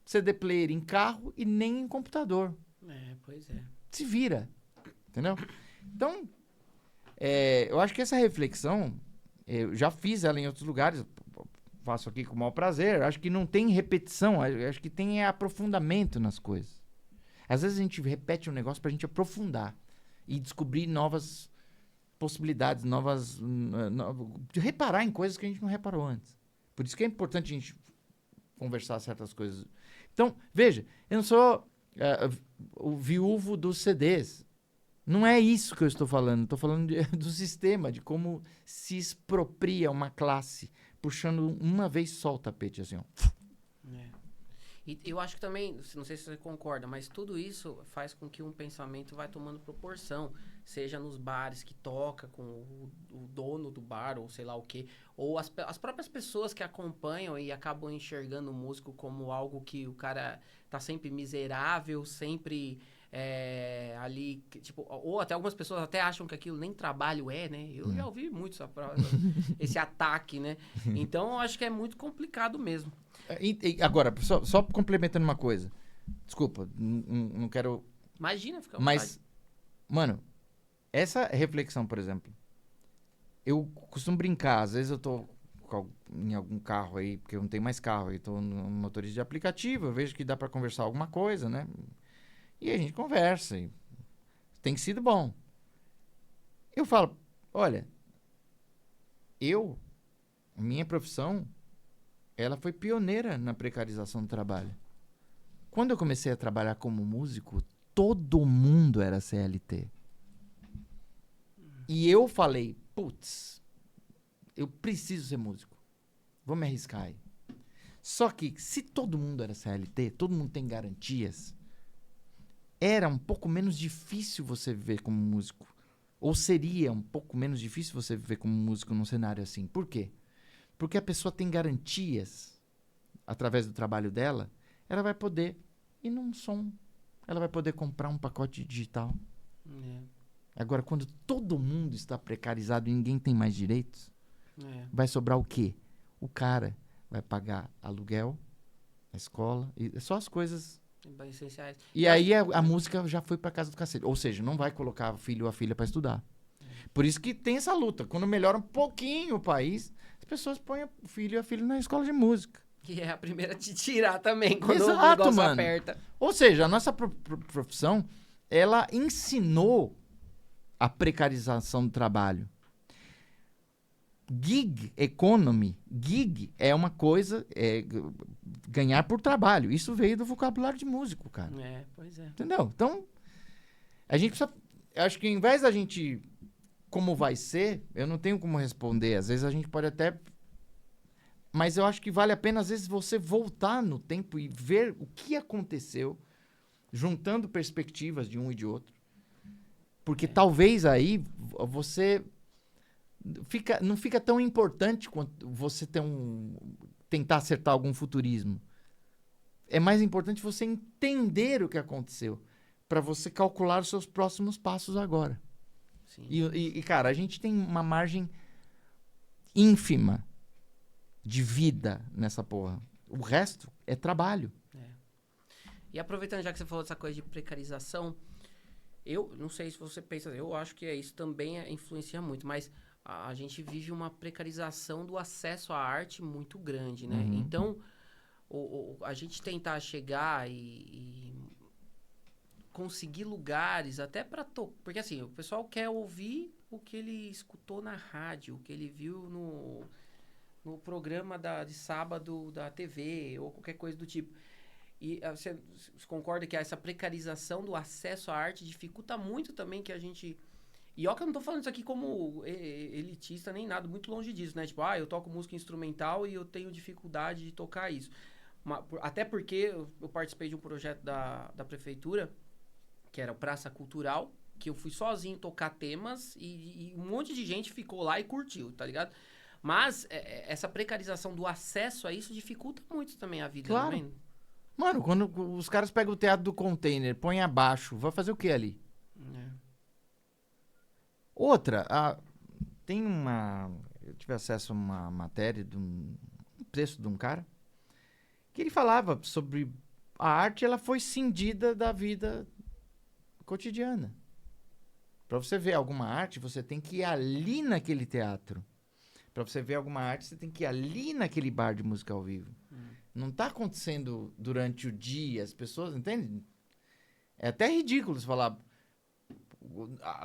CD player em carro e nem em computador. Pois é. Se vira. Entendeu? Então, eu acho que essa reflexão, eu já fiz ela em outros lugares, faço aqui com o maior prazer. Acho que não tem repetição, acho que tem aprofundamento nas coisas. Às vezes a gente repete um negócio pra gente aprofundar e descobrir novas possibilidades, de reparar em coisas que a gente não reparou antes. Por isso que é importante a gente conversar certas coisas. Então, veja, eu não sou o viúvo dos CDs. Não é isso que eu estou falando. Estou falando do sistema, de como se expropria uma classe, puxando uma vez só o tapete, assim, ó. E eu acho que também, não sei se você concorda, mas tudo isso faz com que um pensamento vai tomando proporção. Seja nos bares que toca com o dono do bar, ou sei lá o quê. Ou as próprias pessoas que acompanham e acabam enxergando o músico como algo que o cara tá sempre miserável, sempre ali, tipo... Ou até algumas pessoas até acham que aquilo nem trabalho né? Eu já ouvi muito esse ataque, né? Então, eu acho que é muito complicado mesmo. Agora, só complementando uma coisa. Desculpa, não quero... Imagina ficar Mas, mano, essa reflexão, por exemplo, eu costumo brincar, às vezes eu tô em algum carro aí, porque eu não tenho mais carro, aí tô no motorista de aplicativo, eu vejo que dá pra conversar alguma coisa, né? E a gente conversa, e tem sido bom. Eu falo, olha, minha profissão, ela foi pioneira na precarização do trabalho. Quando eu comecei a trabalhar como músico, todo mundo era CLT. E eu falei, putz, eu preciso ser músico. Vou me arriscar aí. Só que, se todo mundo era CLT, todo mundo tem garantias, era um pouco menos difícil você viver como músico. Ou seria um pouco menos difícil você viver como músico num cenário assim. Por quê? Porque a pessoa tem garantias, através do trabalho dela, ela vai poder ir num som, ela vai poder comprar um pacote digital. Agora, quando todo mundo está precarizado e ninguém tem mais direitos, vai sobrar o quê? O cara vai pagar aluguel, a escola, e só as coisas... essenciais. E aí a música já foi pra casa do cacete. Ou seja, não vai colocar o filho ou a filha pra estudar. Por isso que tem essa luta. Quando melhora um pouquinho o país, as pessoas põem o filho e a filha na escola de música. Que é a primeira a te tirar também, quando Exato, o negócio mano. aperta. Ou seja, a nossa profissão, ela ensinou a precarização do trabalho. Gig economy, gig é uma coisa, ganhar por trabalho. Isso veio do vocabulário de músico, cara. Pois é. Entendeu? Então, a gente precisa... Eu acho que ao invés da gente... Como vai ser, eu não tenho como responder. Às vezes a gente pode até... Mas eu acho que vale a pena, às vezes, você voltar no tempo e ver o que aconteceu, juntando perspectivas de um e de outro. Porque talvez aí você... não fica tão importante quanto você tentar acertar algum futurismo. É mais importante você entender o que aconteceu para você calcular os seus próximos passos agora. Sim. E, cara, a gente tem uma margem ínfima de vida nessa porra. O resto é trabalho. E aproveitando já que você falou dessa coisa de precarização, eu não sei se você pensa, eu acho que isso também influencia muito, mas a gente vive uma precarização do acesso à arte muito grande, né? Uhum. Então, a gente tentar chegar e conseguir lugares até para tocar. Porque assim, o pessoal quer ouvir o que ele escutou na rádio, o que ele viu no programa de sábado da TV ou qualquer coisa do tipo. E você concorda que essa precarização do acesso à arte dificulta muito também que a gente... E ó que eu não tô falando isso aqui como elitista nem nada, muito longe disso, né? Tipo, eu toco música instrumental e eu tenho dificuldade de tocar isso. Até porque eu participei de um projeto da prefeitura, que era o Praça Cultural, que eu fui sozinho tocar temas e um monte de gente ficou lá e curtiu, tá ligado? Mas essa precarização do acesso a isso dificulta muito também a vida, Claro. não é? Mano, quando os caras pegam o teatro do container, põem abaixo, vai fazer o que ali? Outra, tem uma... Eu tive acesso a uma matéria de um texto de um cara que ele falava sobre a arte, ela foi cindida da vida cotidiana. Para você ver alguma arte, você tem que ir ali naquele teatro. Para você ver alguma arte, você tem que ir ali naquele bar de música ao vivo. Não tá acontecendo durante o dia, as pessoas, entende? É até ridículo você falar,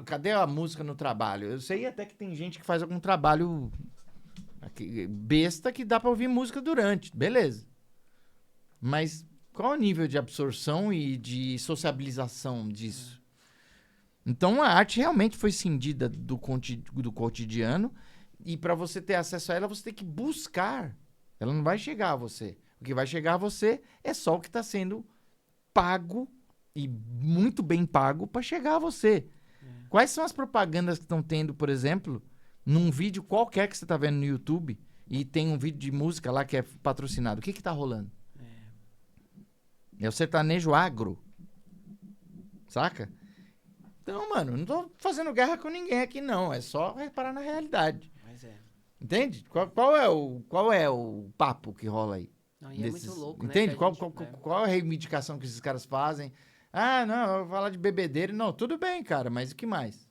cadê a música no trabalho? Eu sei até que tem gente que faz algum trabalho besta que dá para ouvir música durante, beleza. Mas qual é o nível de absorção e de sociabilização disso? Então a arte realmente foi cindida do cotidiano e para você ter acesso a ela, você tem que buscar. Ela não vai chegar a você. O que vai chegar a você é só o que está sendo pago e muito bem pago para chegar a você. Quais são as propagandas que estão tendo, por exemplo, num vídeo qualquer que você está vendo no YouTube e tem um vídeo de música lá que é patrocinado? O que está rolando? É o sertanejo agro. Saca? Então, mano, não tô fazendo guerra com ninguém aqui, não. É só reparar na realidade. Mas Entende? Qual é o papo que rola aí? Não, e é muito louco, entende? né? Qual a reivindicação que esses caras fazem? Não, eu vou falar de bebedeira. Não, tudo bem, cara, mas o que mais?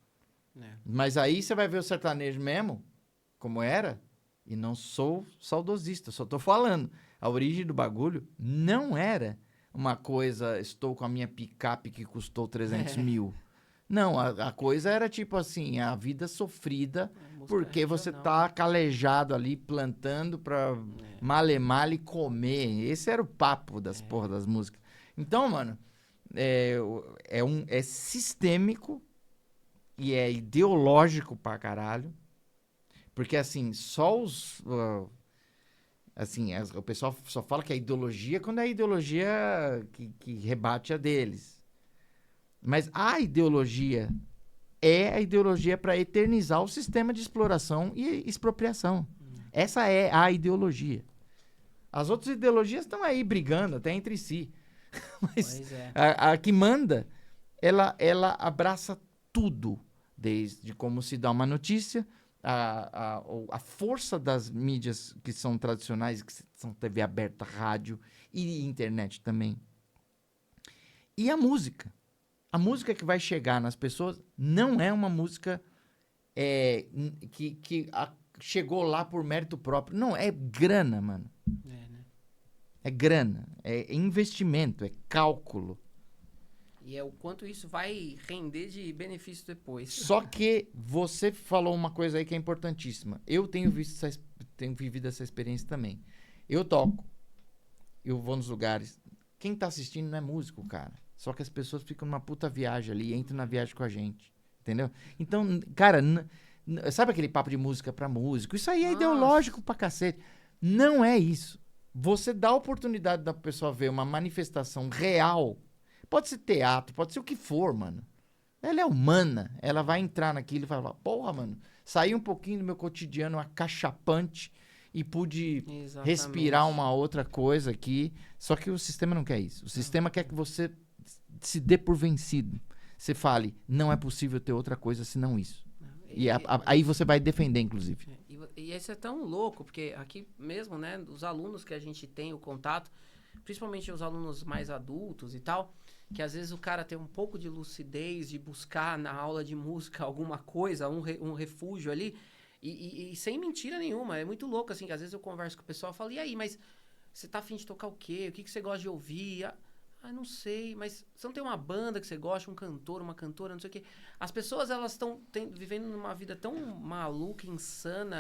Mas aí você vai ver o sertanejo mesmo, como era, e não sou saudosista, só tô falando. A origem do bagulho não era uma coisa, estou com a minha picape que custou 300 mil. Não, a coisa era tipo assim, a vida sofrida, porque você tá calejado ali, plantando pra male comer. Esse era o papo das porra das músicas. Então, mano, é sistêmico e é ideológico pra caralho. Porque, assim, só os... o pessoal só fala que é ideologia quando é a ideologia que rebate a deles. Mas a ideologia é a ideologia para eternizar o sistema de exploração e expropriação. Essa é a ideologia. As outras ideologias estão aí brigando até entre si. Mas Pois é. a que manda, ela abraça tudo. Desde como se dá uma notícia, a força das mídias que são tradicionais, que são TV aberta, rádio e internet também. E a música. A música que vai chegar nas pessoas não é uma música que chegou lá por mérito próprio. Não, é grana, mano. Né? É grana, é investimento, é cálculo. E é o quanto isso vai render de benefício depois. Só que você falou uma coisa aí que é importantíssima. Eu tenho vivido essa experiência também. Eu toco, eu vou nos lugares. Quem tá assistindo não é músico, cara. Só que as pessoas ficam numa puta viagem ali, entram na viagem com a gente. Entendeu? Então, cara, sabe aquele papo de música pra músico? Isso aí é ideológico pra cacete. Não é isso. Você dá a oportunidade da pessoa ver uma manifestação real. Pode ser teatro, pode ser o que for, mano. Ela é humana. Ela vai entrar naquilo e vai falar, porra, mano, saí um pouquinho do meu cotidiano acachapante e pude respirar uma outra coisa aqui. Só que o sistema não quer isso. O sistema quer que você se dê por vencido. Você fale, não é possível ter outra coisa senão isso. E aí você vai defender, inclusive. E isso é tão louco, porque aqui mesmo, né, os alunos que a gente tem o contato, principalmente os alunos mais adultos e tal, que às vezes o cara tem um pouco de lucidez de buscar na aula de música alguma coisa, um refúgio ali, e sem mentira nenhuma. É muito louco, assim, que às vezes eu converso com o pessoal e falo, e aí, mas você tá afim de tocar o quê? O que você gosta de ouvir? Não sei, mas você não tem uma banda que você gosta, um cantor, uma cantora, não sei o quê. As pessoas, elas estão vivendo numa vida tão maluca, insana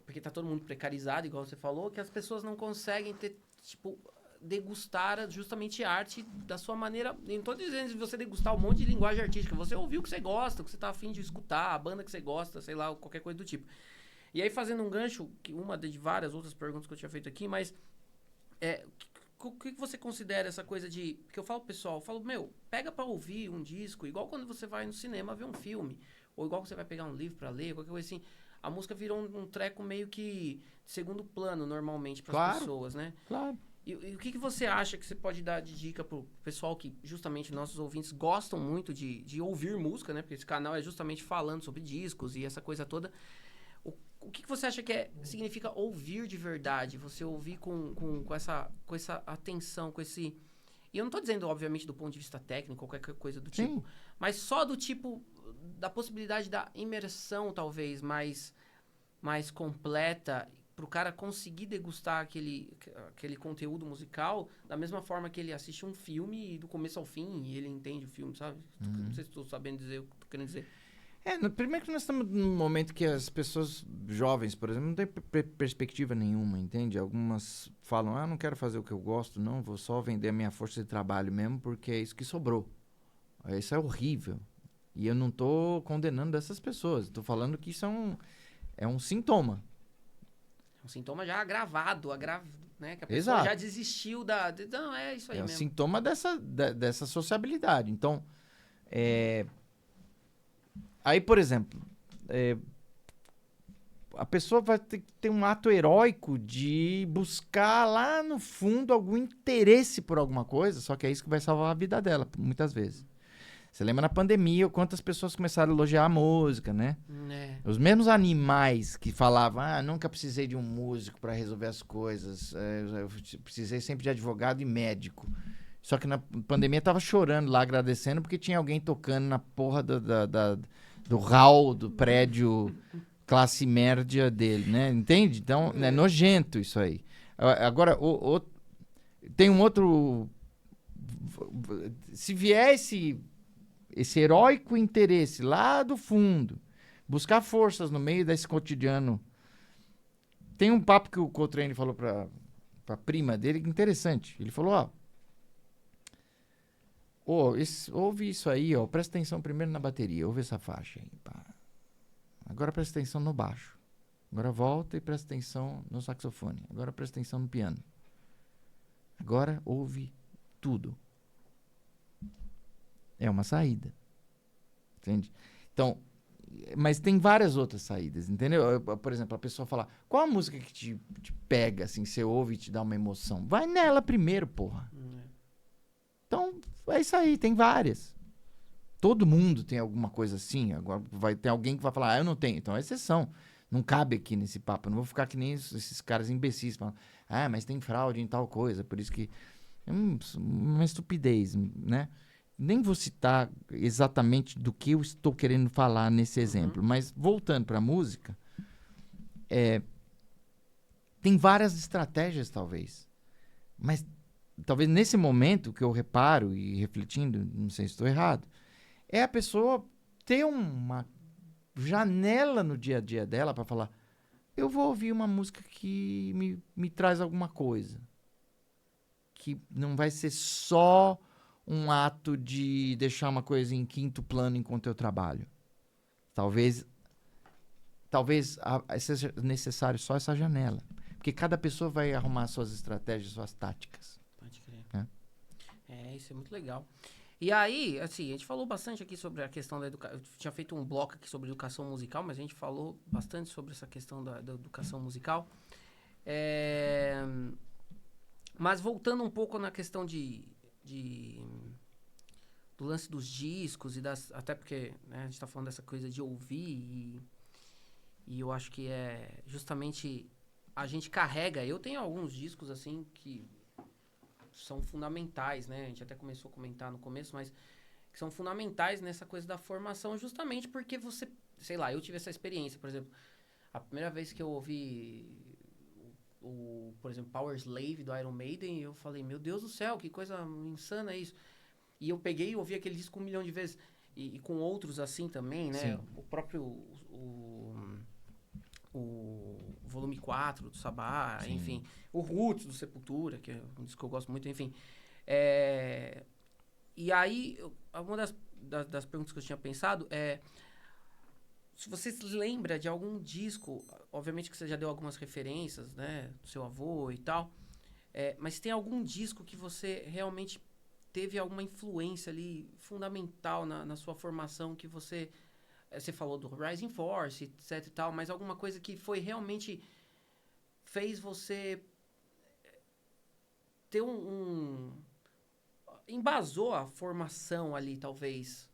porque tá todo mundo precarizado, igual você falou, que as pessoas não conseguem ter, tipo, degustar justamente arte da sua maneira. Não tô dizendo de você degustar um monte de linguagem artística. Você ouviu o que você gosta, o que você tá afim de escutar, a banda que você gosta, sei lá, qualquer coisa do tipo. E aí, fazendo um gancho, uma de várias outras perguntas que eu tinha feito aqui, mas o que você considera essa coisa de... Porque eu falo pro pessoal, meu, pega pra ouvir um disco, igual quando você vai no cinema ver um filme, ou igual você vai pegar um livro pra ler, qualquer coisa assim. A música virou um treco meio que de segundo plano, normalmente, pras pessoas, né? Claro. E o que você acha que você pode dar de dica pro pessoal que, justamente, nossos ouvintes gostam muito de ouvir música, né? Porque esse canal é justamente falando sobre discos e essa coisa toda. O que você acha que significa ouvir de verdade? Você ouvir com essa atenção, com esse... E eu não tô dizendo, obviamente, do ponto de vista técnico, qualquer coisa do tipo. Mas só do tipo, da possibilidade da imersão, talvez, mais completa, pro cara conseguir degustar aquele conteúdo musical da mesma forma que ele assiste um filme do começo ao fim e ele entende o filme, sabe? Não sei se estou sabendo dizer o que tô querendo dizer. Primeiro que nós estamos num momento que as pessoas jovens, por exemplo, não têm perspectiva nenhuma, entende? Algumas falam, não quero fazer o que eu gosto, não, vou só vender a minha força de trabalho mesmo, porque é isso que sobrou. Isso é horrível. E eu não estou condenando essas pessoas, estou falando que isso é um sintoma. É um sintoma já agravado, né? Que a pessoa já desistiu Não, é isso aí mesmo. É um sintoma dessa sociabilidade. Então, aí, por exemplo, a pessoa vai ter que ter um ato heróico de buscar lá no fundo algum interesse por alguma coisa, só que é isso que vai salvar a vida dela, muitas vezes. Você lembra na pandemia quantas pessoas começaram a elogiar a música, né? Os mesmos animais que falavam, nunca precisei de um músico para resolver as coisas, eu precisei sempre de advogado e médico. Só que na pandemia tava chorando lá, agradecendo, porque tinha alguém tocando na porra do hall do prédio classe média dele, né? Entende? Então, é nojento isso aí. Agora, tem um outro... Se vier esse heróico interesse lá do fundo, buscar forças no meio desse cotidiano... Tem um papo que o Coltrane falou pra prima dele, interessante. Ele falou, ouve isso aí, presta atenção primeiro na bateria, ouve essa faixa aí, pá. Agora presta atenção no baixo. Agora volta e presta atenção no saxofone. Agora presta atenção no piano. Agora ouve tudo. É uma saída. Entende? Então, mas tem várias outras saídas, entendeu? Por exemplo, a pessoa fala, qual a música que te pega, assim, você ouve e te dá uma emoção? Vai nela primeiro, porra. Então, é isso aí, tem várias. Todo mundo tem alguma coisa assim. Agora vai ter alguém que vai falar, eu não tenho. Então é exceção. Não cabe aqui nesse papo. Eu não vou ficar que nem esses caras imbecis falando, mas tem fraude em tal coisa, por isso que... uma estupidez, né? Nem vou citar exatamente do que eu estou querendo falar nesse exemplo, mas voltando para a música, tem várias estratégias, talvez. Mas talvez nesse momento que eu reparo e refletindo, não sei se estou errado, é a pessoa ter uma janela no dia a dia dela para falar, eu vou ouvir uma música que me traz alguma coisa. Que não vai ser só um ato de deixar uma coisa em quinto plano enquanto eu trabalho. Talvez seja necessário só essa janela. Porque cada pessoa vai arrumar suas estratégias, suas táticas. Pode crer. Isso é muito legal. E aí, assim, a gente falou bastante aqui sobre a questão da educação. Eu tinha feito um bloco aqui sobre educação musical, mas a gente falou bastante sobre essa questão da educação musical. Mas voltando um pouco na questão do lance dos discos e até porque, né, a gente tá falando dessa coisa de ouvir e eu acho que é justamente a gente carrega. Eu tenho alguns discos assim que são fundamentais, né? A gente até começou a comentar no começo, mas que são fundamentais nessa coisa da formação, justamente porque você, sei lá, eu tive essa experiência, por exemplo, a primeira vez que eu ouvi por exemplo, Power Slave do Iron Maiden, eu falei, meu Deus do céu, que coisa insana é isso. E eu peguei e ouvi aquele disco 1 milhão de vezes. E com outros assim também, né? Sim. O próprio o volume 4 do Sabá, Sim. enfim. O Roots do Sepultura, que é um disco que eu gosto muito, enfim. E aí, uma das perguntas que eu tinha pensado é se você se lembra de algum disco, obviamente que você já deu algumas referências, né? Do seu avô e tal. Mas tem algum disco que você realmente teve alguma influência ali fundamental na sua formação que você falou do Rising Force, etc e tal, mas alguma coisa que foi realmente fez você ter embasou a formação ali, talvez,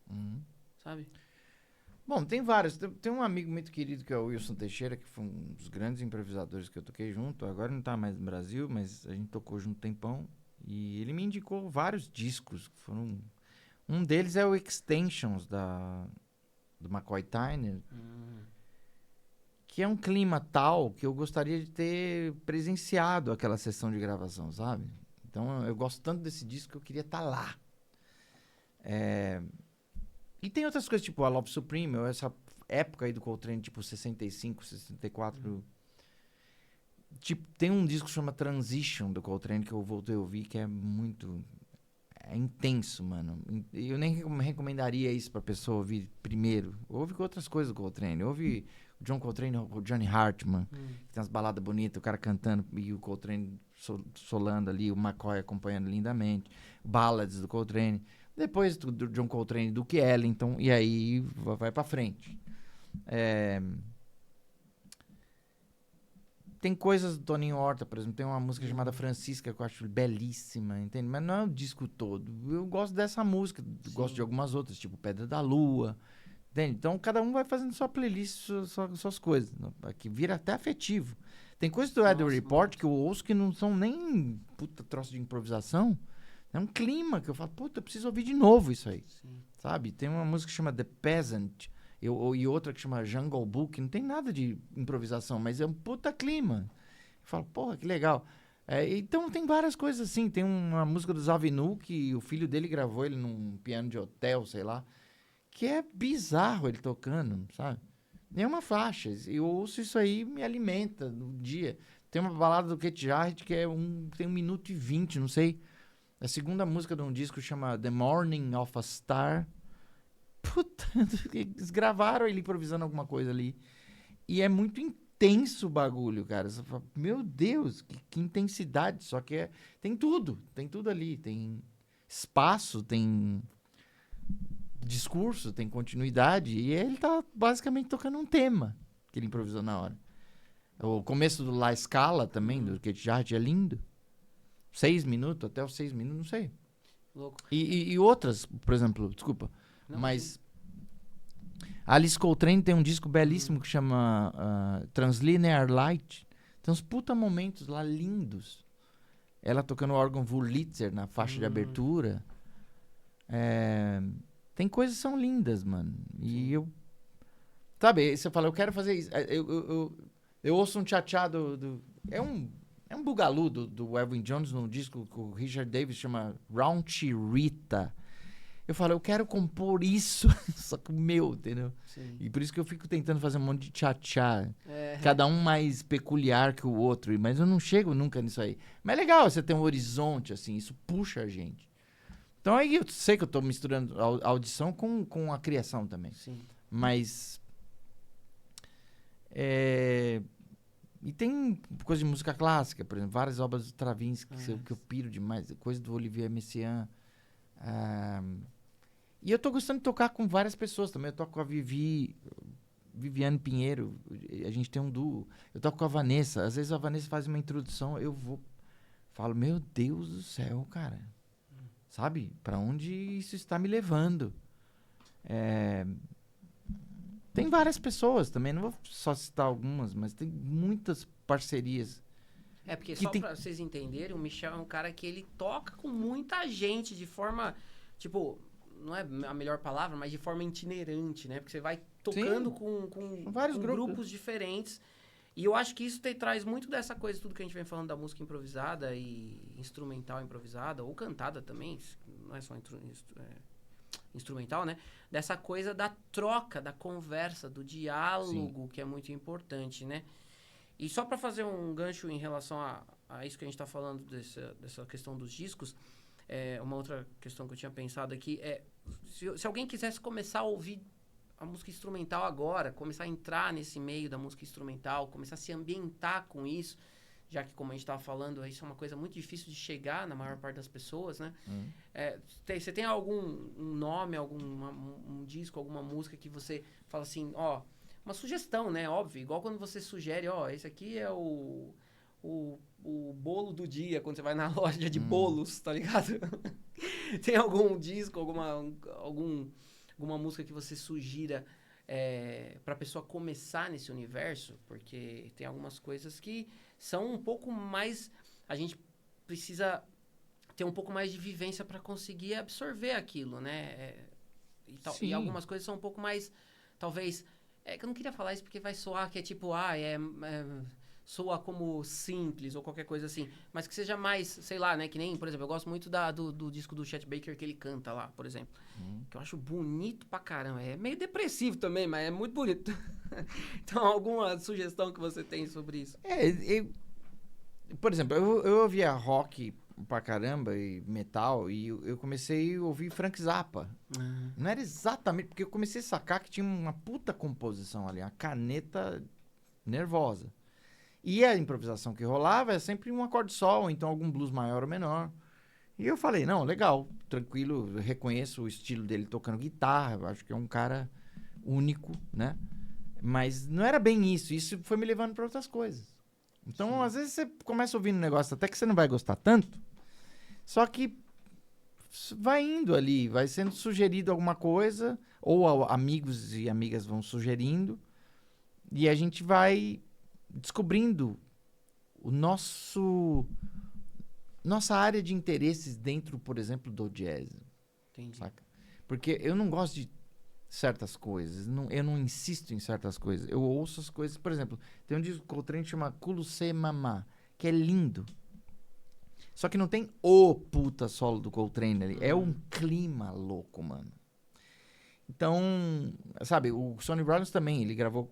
sabe? Bom, tem vários. Tem um amigo muito querido que é o Wilson Teixeira, que foi um dos grandes improvisadores que eu toquei junto. Agora não tá mais no Brasil, mas a gente tocou junto um tempão. E ele me indicou vários discos. Um deles é o Extensions, do McCoy Tyner. Que é um clima tal que eu gostaria de ter presenciado aquela sessão de gravação, sabe? Então eu gosto tanto desse disco que eu queria estar lá. E tem outras coisas, tipo a Love Supreme, ou essa época aí do Coltrane, tipo 65, 64. Tipo, tem um disco que chama Transition do Coltrane que eu voltei a ouvir, que é muito... É intenso, mano. Eu nem recomendaria isso pra pessoa ouvir primeiro. Ouve com outras coisas do Coltrane. Ouve o John Coltrane, o Johnny Hartman, que tem umas baladas bonitas, o cara cantando e o Coltrane solando ali, o McCoy acompanhando lindamente. Ballads do Coltrane. Depois do John Coltrane, do Duke Ellington, e aí vai pra frente. Tem coisas do Toninho Horta, por exemplo, tem uma música chamada Francisca que eu acho belíssima, entende? Mas não é o disco todo. Eu gosto dessa música, gosto de algumas outras, tipo Pedra da Lua, entende? Então cada um vai fazendo sua playlist, suas coisas, que vira até afetivo. Tem coisas do Edward Report que eu ouço que não são nem puta troço de improvisação. É um clima que eu falo, puta, eu preciso ouvir de novo isso aí. Sim. Sabe? Tem uma música que chama The Peasant e outra que chama Jungle Book. Não tem nada de improvisação, mas é um puta clima. Eu falo, porra, que legal. Então tem várias coisas assim. Tem uma música do Zavinu que o filho dele gravou ele num piano de hotel, sei lá. Que é bizarro ele tocando, sabe? É uma faixa. Eu ouço isso aí me alimenta no dia. Tem uma balada do Keith Jarrett que tem 1 minuto e 20, não sei. A segunda música de um disco chama The Morning of a Star. Puta, eles gravaram ele improvisando alguma coisa ali. E é muito intenso o bagulho, cara. Você fala, meu Deus, que intensidade. Só que tem tudo ali. Tem espaço, tem discurso, tem continuidade, e ele tá basicamente tocando um tema que ele improvisou na hora. O começo do La Scala também, do Keith Jarrett, é lindo. 6 minutos, até os 6 minutos, não sei. Louco. E outras, por exemplo, desculpa, Não, mas Alice Coltrane tem um disco belíssimo que chama Translinear Light. Tem uns puta momentos lá lindos. Ela tocando o órgão Wurlitzer na faixa de abertura. Tem coisas que são lindas, mano. E eu... Sabe, você fala, eu quero fazer isso. Eu ouço um tchá-tchá é um bugalú do Elvin Jones num disco que o Richard Davis chama Raunchy Rita. Eu falo, eu quero compor isso, só que o meu, entendeu? Sim. E por isso que eu fico tentando fazer um monte de tchá-tchá. Cada um mais peculiar que o outro. Mas eu não chego nunca nisso aí. Mas é legal você ter um horizonte, assim. Isso puxa a gente. Então aí eu sei que eu tô misturando a audição com a criação também. Sim. Mas... E tem coisa de música clássica, por exemplo. Várias obras do Stravinsky que eu piro demais. Coisa do Olivier Messiaen. E eu tô gostando de tocar com várias pessoas também. Eu toco com a Viviane Pinheiro. A gente tem um duo. Eu toco com a Vanessa. Às vezes a Vanessa faz uma introdução, falo, meu Deus do céu, cara. Sabe? Pra onde isso está me levando? Tem várias pessoas também. Não vou só citar algumas, mas tem muitas parcerias. Porque só pra vocês entenderem, o Michel é um cara que ele toca com muita gente de forma, tipo, não é a melhor palavra, mas de forma itinerante, né? Porque você vai tocando com vários grupos diferentes. E eu acho que isso traz muito dessa coisa, tudo que a gente vem falando da música improvisada e instrumental improvisada, ou cantada também, não é só instrumental, né? Dessa coisa da troca, da conversa, do diálogo, que é muito importante, né? E só para fazer um gancho em relação a isso que a gente está falando, dessa questão dos discos, uma outra questão que eu tinha pensado aqui se alguém quisesse começar a ouvir a música instrumental agora, começar a entrar nesse meio da música instrumental, começar a se ambientar com isso, já que, como a gente estava falando, isso é uma coisa muito difícil de chegar na maior parte das pessoas, né? Você tem algum nome, um disco, alguma música que você fala assim, uma sugestão, né? Óbvio, igual quando você sugere, esse aqui é o bolo do dia, quando você vai na loja de bolos, tá ligado? Tem algum disco, alguma música que você sugira pra pessoa começar nesse universo? Porque tem algumas coisas que são um pouco mais... A gente precisa ter um pouco mais de vivência pra conseguir absorver aquilo, né? E algumas coisas são um pouco mais, talvez... que eu não queria falar isso porque vai soar que é tipo, soa como simples ou qualquer coisa assim. Mas que seja mais, sei lá, né? Que nem, por exemplo, eu gosto muito do disco do Chet Baker que ele canta lá, por exemplo. Que eu acho bonito pra caramba. É meio depressivo também, mas é muito bonito. Então, alguma sugestão que você tem sobre isso? Por exemplo, eu ouvia rock pra caramba e metal, e eu comecei a ouvir Frank Zappa. Não era exatamente... Porque eu comecei a sacar que tinha uma puta composição ali, uma caneta nervosa. E a improvisação que rolava é sempre um acorde só, ou então algum blues maior ou menor. E eu falei, não, legal, tranquilo, eu reconheço o estilo dele tocando guitarra, eu acho que é um cara único, né? Mas não era bem isso, isso foi me levando para outras coisas. Então, às vezes você começa ouvindo um negócio até que você não vai gostar tanto, só que vai indo ali, vai sendo sugerido alguma coisa, ou amigos e amigas vão sugerindo, e a gente vai descobrindo nossa área de interesses dentro, por exemplo, do jazz. Entendi. Saca? Porque eu não gosto de certas coisas, eu não insisto em certas coisas. Eu ouço as coisas, por exemplo, tem um disco do Coltrane que chama Kuluse Mama, que é lindo. Só que não tem o puta solo do Coltrane ali, é um clima louco, mano. Então, sabe, o Sonny Rollins também, ele gravou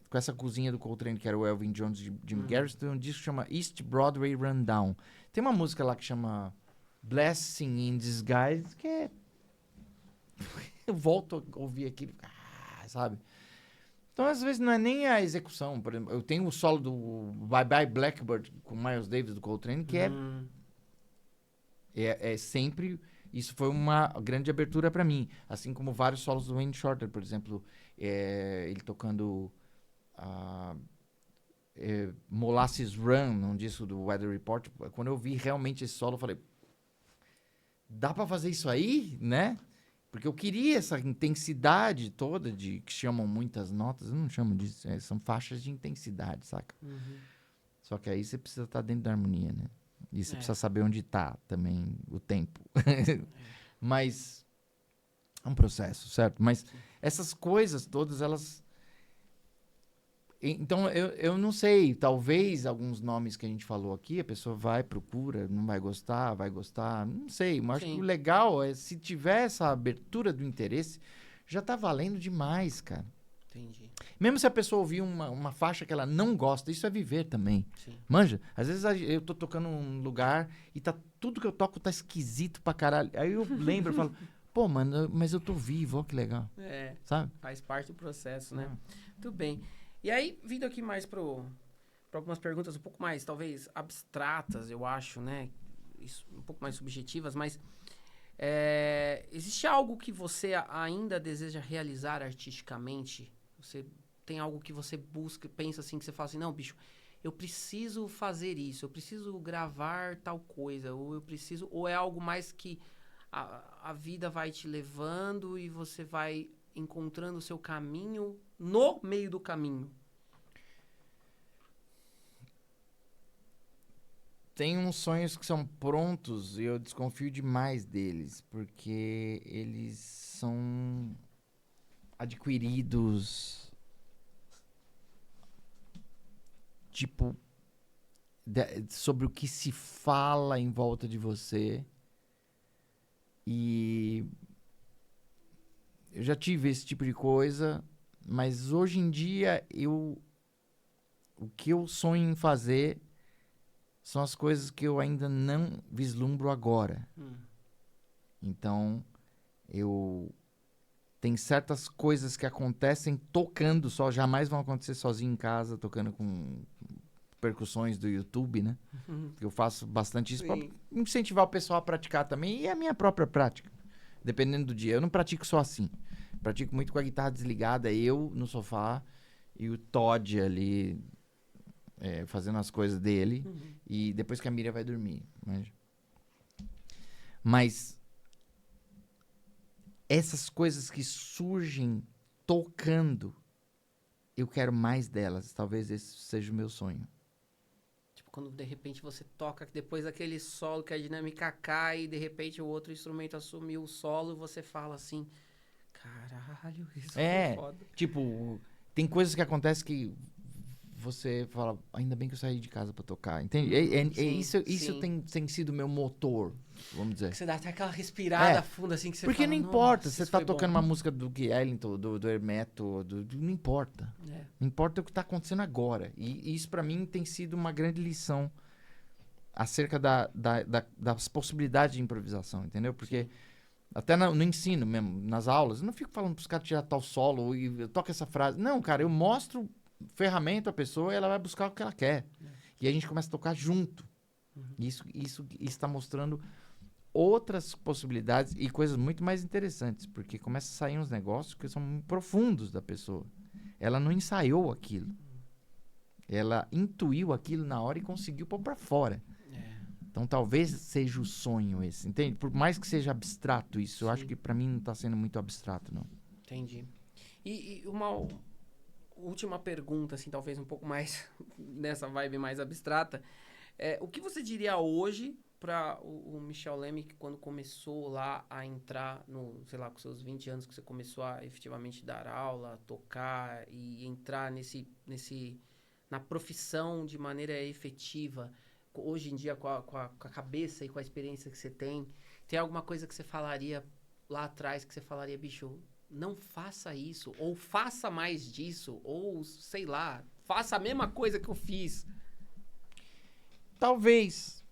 com essa cozinha do Coltrane, que era o Elvin Jones de Jim Garrison, tem um disco que chama East Broadway Rundown. Tem uma música lá que chama Blessing in Disguise, que é... Eu volto a ouvir aquilo, sabe? Então, às vezes, não é nem a execução. Por exemplo, eu tenho o solo do Bye Bye Blackbird com Miles Davis do Coltrane, que é sempre isso foi uma grande abertura pra mim. Assim como vários solos do Wayne Shorter, por exemplo, ele tocando Molasses Run, num disco do Weather Report. Quando eu vi realmente esse solo, eu falei, dá pra fazer isso aí, né? Porque eu queria essa intensidade toda que chamam muitas notas. Eu não chamo disso, são faixas de intensidade, saca? Uhum. Só que aí você precisa estar dentro da harmonia, né? E você É. precisa saber onde tá também o tempo. Mas é um processo, certo? Mas essas coisas todas, elas... Então, eu não sei. Talvez alguns nomes que a gente falou aqui, a pessoa vai, procura, não vai gostar. Não sei. Mas acho que o Sim. legal é, se tiver essa abertura do interesse, já tá valendo demais, cara. Entendi. Mesmo se a pessoa ouvir uma faixa que ela não gosta, isso é viver também. Sim. Manja? Às vezes eu tô tocando num lugar e tudo que eu toco tá esquisito pra caralho. Aí eu lembro, eu falo, pô, mano, mas eu tô vivo, ó que legal. Sabe? Faz parte do processo, né? Muito bem. E aí, vindo aqui mais para algumas perguntas um pouco mais, talvez, abstratas, eu acho, né? Isso, um pouco mais subjetivas, mas existe algo que você ainda deseja realizar artisticamente? Você tem algo que você busca, pensa assim, que você fala assim, não, bicho, eu preciso fazer isso, eu preciso gravar tal coisa, ou é algo mais que a vida vai te levando e você vai encontrando o seu caminho no meio do caminho? Tem uns sonhos que são prontos e eu desconfio demais deles, porque eles são adquiridos, tipo, sobre o que se fala em volta de você. E eu já tive esse tipo de coisa, mas hoje em dia o que eu sonho em fazer são as coisas que eu ainda não vislumbro agora. Então, tem certas coisas que acontecem tocando só, jamais vão acontecer sozinho em casa, tocando com percussões do YouTube, né? Eu faço bastante isso para incentivar o pessoal a praticar também, e a minha própria prática, dependendo do dia. Eu não pratico só assim. Pratico muito com a guitarra desligada, eu no sofá e o Todd ali fazendo as coisas dele, e depois que a Miriam vai dormir. Mas essas coisas que surgem tocando, eu quero mais delas. Talvez esse seja o meu sonho. Tipo, quando de repente você toca, depois daquele solo que a dinâmica cai, e de repente o outro instrumento assumiu o solo, você fala assim, caralho, isso foi foda. Tipo, tem coisas que acontecem que você fala, ainda bem que eu saí de casa pra tocar, entende? Isso tem sido meu motor, vamos dizer. Que você dá até aquela respirada funda assim que você porque fala, não importa, "Nossa, você isso tá foi tocando bom." uma música do Ellington, do Hermeto, não importa. Não importa o que tá acontecendo agora. E isso pra mim tem sido uma grande lição acerca das possibilidades de improvisação, entendeu? Porque até no ensino mesmo, nas aulas, eu não fico falando pros caras tirar tal solo e eu toco essa frase. Não, cara, eu mostro ferramenta à pessoa e ela vai buscar o que ela quer. E a gente começa a tocar junto. Isso está mostrando outras possibilidades e coisas muito mais interessantes, porque começa a sair uns negócios que são profundos da pessoa. Ela não ensaiou aquilo. Ela intuiu aquilo na hora e conseguiu pôr pra fora. Então talvez seja o sonho esse, entende? Por mais que seja abstrato isso, eu acho que pra mim não tá sendo muito abstrato, não. Entendi. E uma última pergunta, assim, talvez um pouco mais nessa vibe mais abstrata. O que você diria hoje para o Michel Leme, que quando começou lá a entrar no, sei lá, com seus 20 anos, que você começou a efetivamente dar aula, tocar e entrar na profissão de maneira efetiva, hoje em dia com a cabeça e com a experiência que você tem alguma coisa que você falaria lá atrás, que você falaria, bicho, não faça isso, ou faça mais disso, ou sei lá, faça a mesma coisa que eu fiz? Talvez.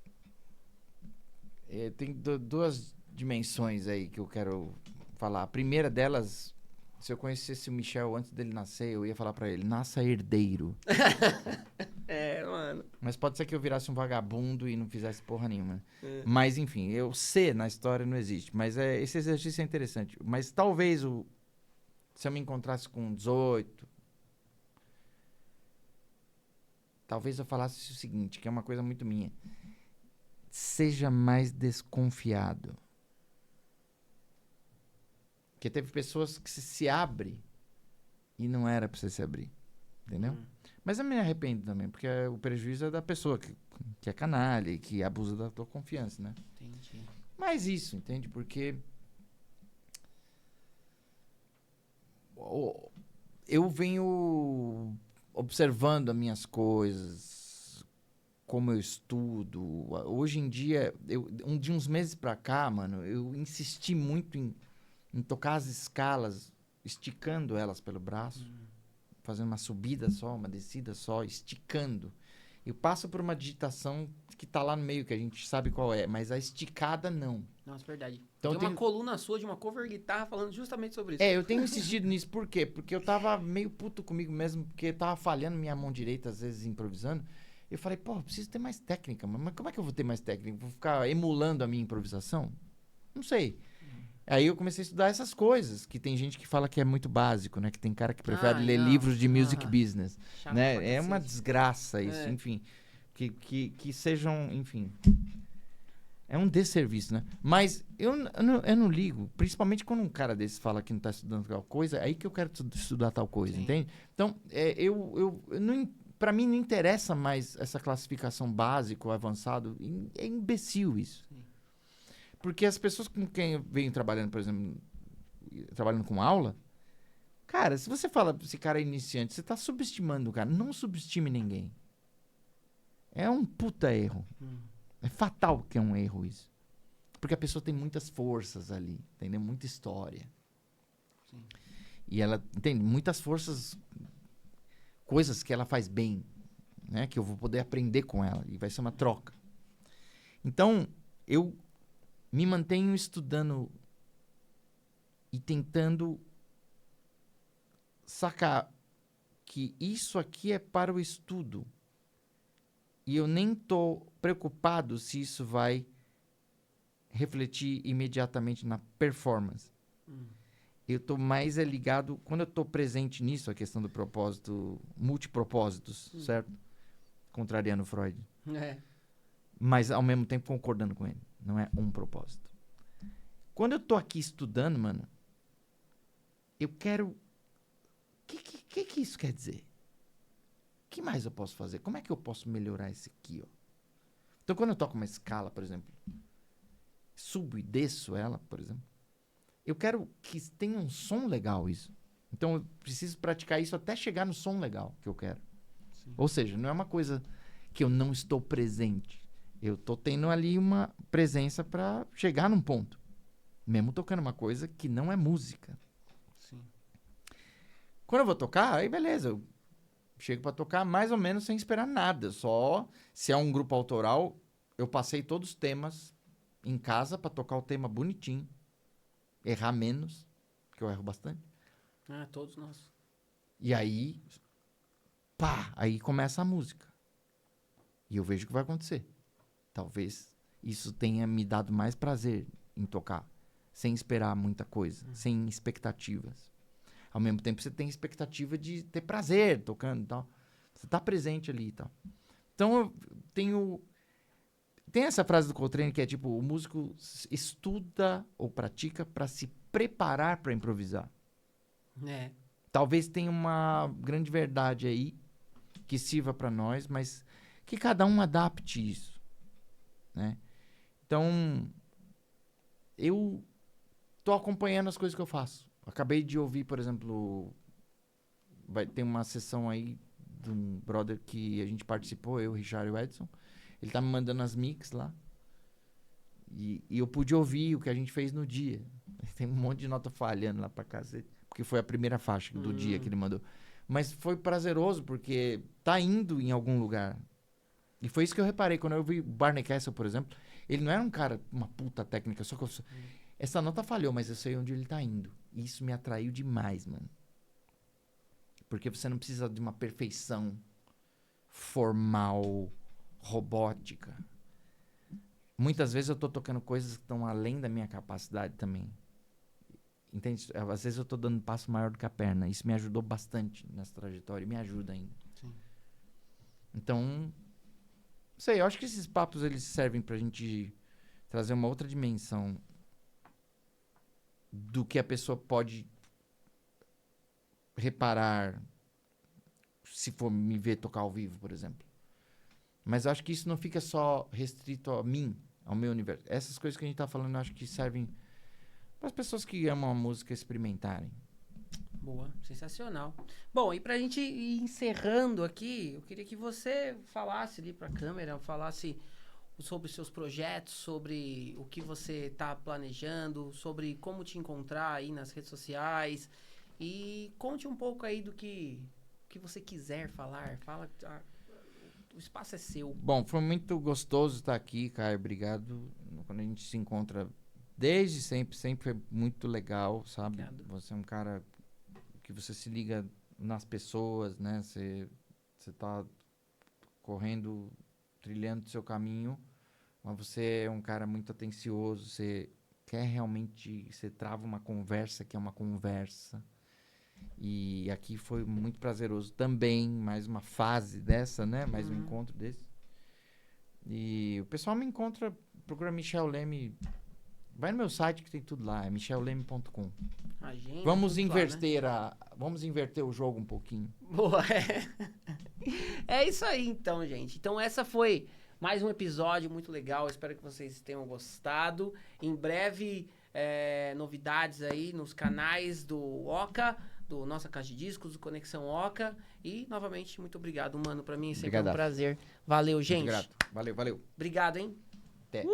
Tem duas dimensões aí que eu quero falar. A primeira delas, se eu conhecesse o Michel antes dele nascer, eu ia falar pra ele, nasça herdeiro. Mano. mano. Mas pode ser que eu virasse um vagabundo e não fizesse porra nenhuma. É. Mas, enfim, eu ser na história não existe. Mas esse exercício é interessante. Mas talvez se eu me encontrasse com 18, talvez eu falasse o seguinte, que é uma coisa muito minha. Seja mais desconfiado. Porque teve pessoas que se abrem e não era pra você se abrir. Entendeu? Mas eu me arrependo também, porque o prejuízo é da pessoa que é canalha e que abusa da tua confiança, né? Entendi. Mas isso, entende? Porque eu venho observando as minhas coisas, como eu estudo. Hoje em dia, de uns meses pra cá, mano, eu insisti muito em tocar as escalas, esticando elas pelo braço, fazendo uma subida só, uma descida só, esticando. Eu passo por uma digitação que tá lá no meio, que a gente sabe qual é, mas a esticada não. Nossa, verdade. Então Tem uma coluna sua de uma cover guitarra falando justamente sobre isso. Eu tenho insistido nisso, por quê? Porque eu tava meio puto comigo mesmo, porque eu tava falhando minha mão direita, às vezes improvisando. Eu falei, pô, eu preciso ter mais técnica, mas como é que eu vou ter mais técnica? Vou ficar emulando a minha improvisação? Não sei. Aí eu comecei a estudar essas coisas, que tem gente que fala que é muito básico, né? Que tem cara que prefere ler não. livros de music business, Chato pra né? É uma cacete. desgraça isso, enfim. Que sejam, enfim... É um desserviço, né? Mas eu não ligo, principalmente quando um cara desse fala que não tá estudando tal coisa, aí que eu quero estudar tal coisa, entende? Então, pra mim não interessa mais essa classificação básico, avançado, é imbecil isso. Sim. Porque as pessoas com quem eu venho trabalhando, por exemplo, trabalhando com aula, cara, se você fala pra esse cara é iniciante, você tá subestimando o cara, não subestime ninguém. É um puta erro. É fatal que é um erro isso. Porque a pessoa tem muitas forças ali, entendeu? Muita história. Sim. E ela tem muitas forças, coisas que ela faz bem, né? Que eu vou poder aprender com ela. E vai ser uma troca. Então, eu me mantenho estudando e tentando sacar que isso aqui é para o estudo. E eu nem tô preocupado se isso vai refletir imediatamente na performance. Eu tô mais ligado, quando eu tô presente nisso, a questão do propósito, multipropósitos, certo? Contrariando Freud. É. Mas ao mesmo tempo concordando com ele. Não é um propósito. Quando eu tô aqui estudando, mano, eu quero... O que isso quer dizer? O que mais eu posso fazer? Como é que eu posso melhorar isso aqui, ó? Então, quando eu toco uma escala, por exemplo, subo e desço ela, por exemplo, eu quero que tenha um som legal isso. Então, eu preciso praticar isso até chegar no som legal que eu quero. Sim. Ou seja, não é uma coisa que eu não estou presente. Eu estou tendo ali uma presença para chegar num ponto. Mesmo tocando uma coisa que não é música. Sim. Quando eu vou tocar, aí beleza, eu chego para tocar mais ou menos sem esperar nada. Só se é um grupo autoral, eu passei todos os temas em casa para tocar o tema bonitinho. Errar menos, que eu erro bastante. Ah, todos nós. E aí, pá, aí começa a música. E eu vejo o que vai acontecer. Talvez isso tenha me dado mais prazer em tocar, sem esperar muita coisa, sem expectativas. Ao mesmo tempo, você tem expectativa de ter prazer tocando e tal. Você tá presente ali e tal. Então, eu tenho... Tem essa frase do Coltrane que é tipo, o músico estuda ou pratica para se preparar para improvisar. É. Talvez tenha uma grande verdade aí que sirva para nós, mas que cada um adapte isso, né? Então, eu tô acompanhando as coisas que eu faço. Acabei de ouvir, por exemplo, vai ter uma sessão aí de um brother que a gente participou, eu, Richard e o Edson. Ele tá me mandando as mix lá. E eu pude ouvir o que a gente fez no dia. Tem um monte de nota falhando lá pra cacete. Porque foi a primeira faixa do dia que ele mandou. Mas foi prazeroso, porque tá indo em algum lugar. E foi isso que eu reparei. Quando eu vi Barney Castle, por exemplo, ele não era um cara, uma puta técnica. Só que essa nota falhou, mas eu sei onde ele tá indo. E isso me atraiu demais, mano. Porque você não precisa de uma perfeição formal, robótica. Muitas vezes eu tô tocando coisas que estão além da minha capacidade também. Entende? Às vezes eu tô dando um passo maior do que a perna. Isso me ajudou bastante nessa trajetória e me ajuda ainda. Sim. Então, não sei, eu acho que esses papos eles servem pra gente trazer uma outra dimensão do que a pessoa pode reparar se for me ver tocar ao vivo, por exemplo. Mas eu acho que isso não fica só restrito a mim, ao meu universo. Essas coisas que a gente tá falando, eu acho que servem para as pessoas que amam a música experimentarem. Boa, sensacional. Bom, e pra gente ir encerrando aqui, eu queria que você falasse ali pra câmera, falasse sobre os seus projetos, sobre o que você tá planejando, sobre como te encontrar aí nas redes sociais e conte um pouco aí do que você quiser falar. Fala, o espaço é seu. Bom, foi muito gostoso estar aqui, Caio. Obrigado. Quando a gente se encontra desde sempre, sempre é muito legal, sabe? Obrigado. Você é um cara que você se liga nas pessoas, né? Você tá correndo, trilhando o seu caminho, mas você é um cara muito atencioso, você quer realmente, você trava uma conversa que é uma conversa. E aqui foi muito prazeroso também, mais uma fase dessa, né? Mais um encontro desse. E o pessoal me encontra, procura Michel Leme, vai no meu site que tem tudo lá, é michelleme.com. Agenda, Vamos tudo lá, inverter vamos inverter o jogo um pouquinho. Boa, é isso aí então, gente. Então essa foi mais um episódio muito legal, espero que vocês tenham gostado. Em breve, novidades aí nos canais do Oca, do Nossa Caixa de Discos, do Conexão Oca. E, novamente, muito obrigado, mano. Pra mim é sempre um prazer. Valeu, gente. Muito grato. Valeu, valeu. Obrigado, hein? Até.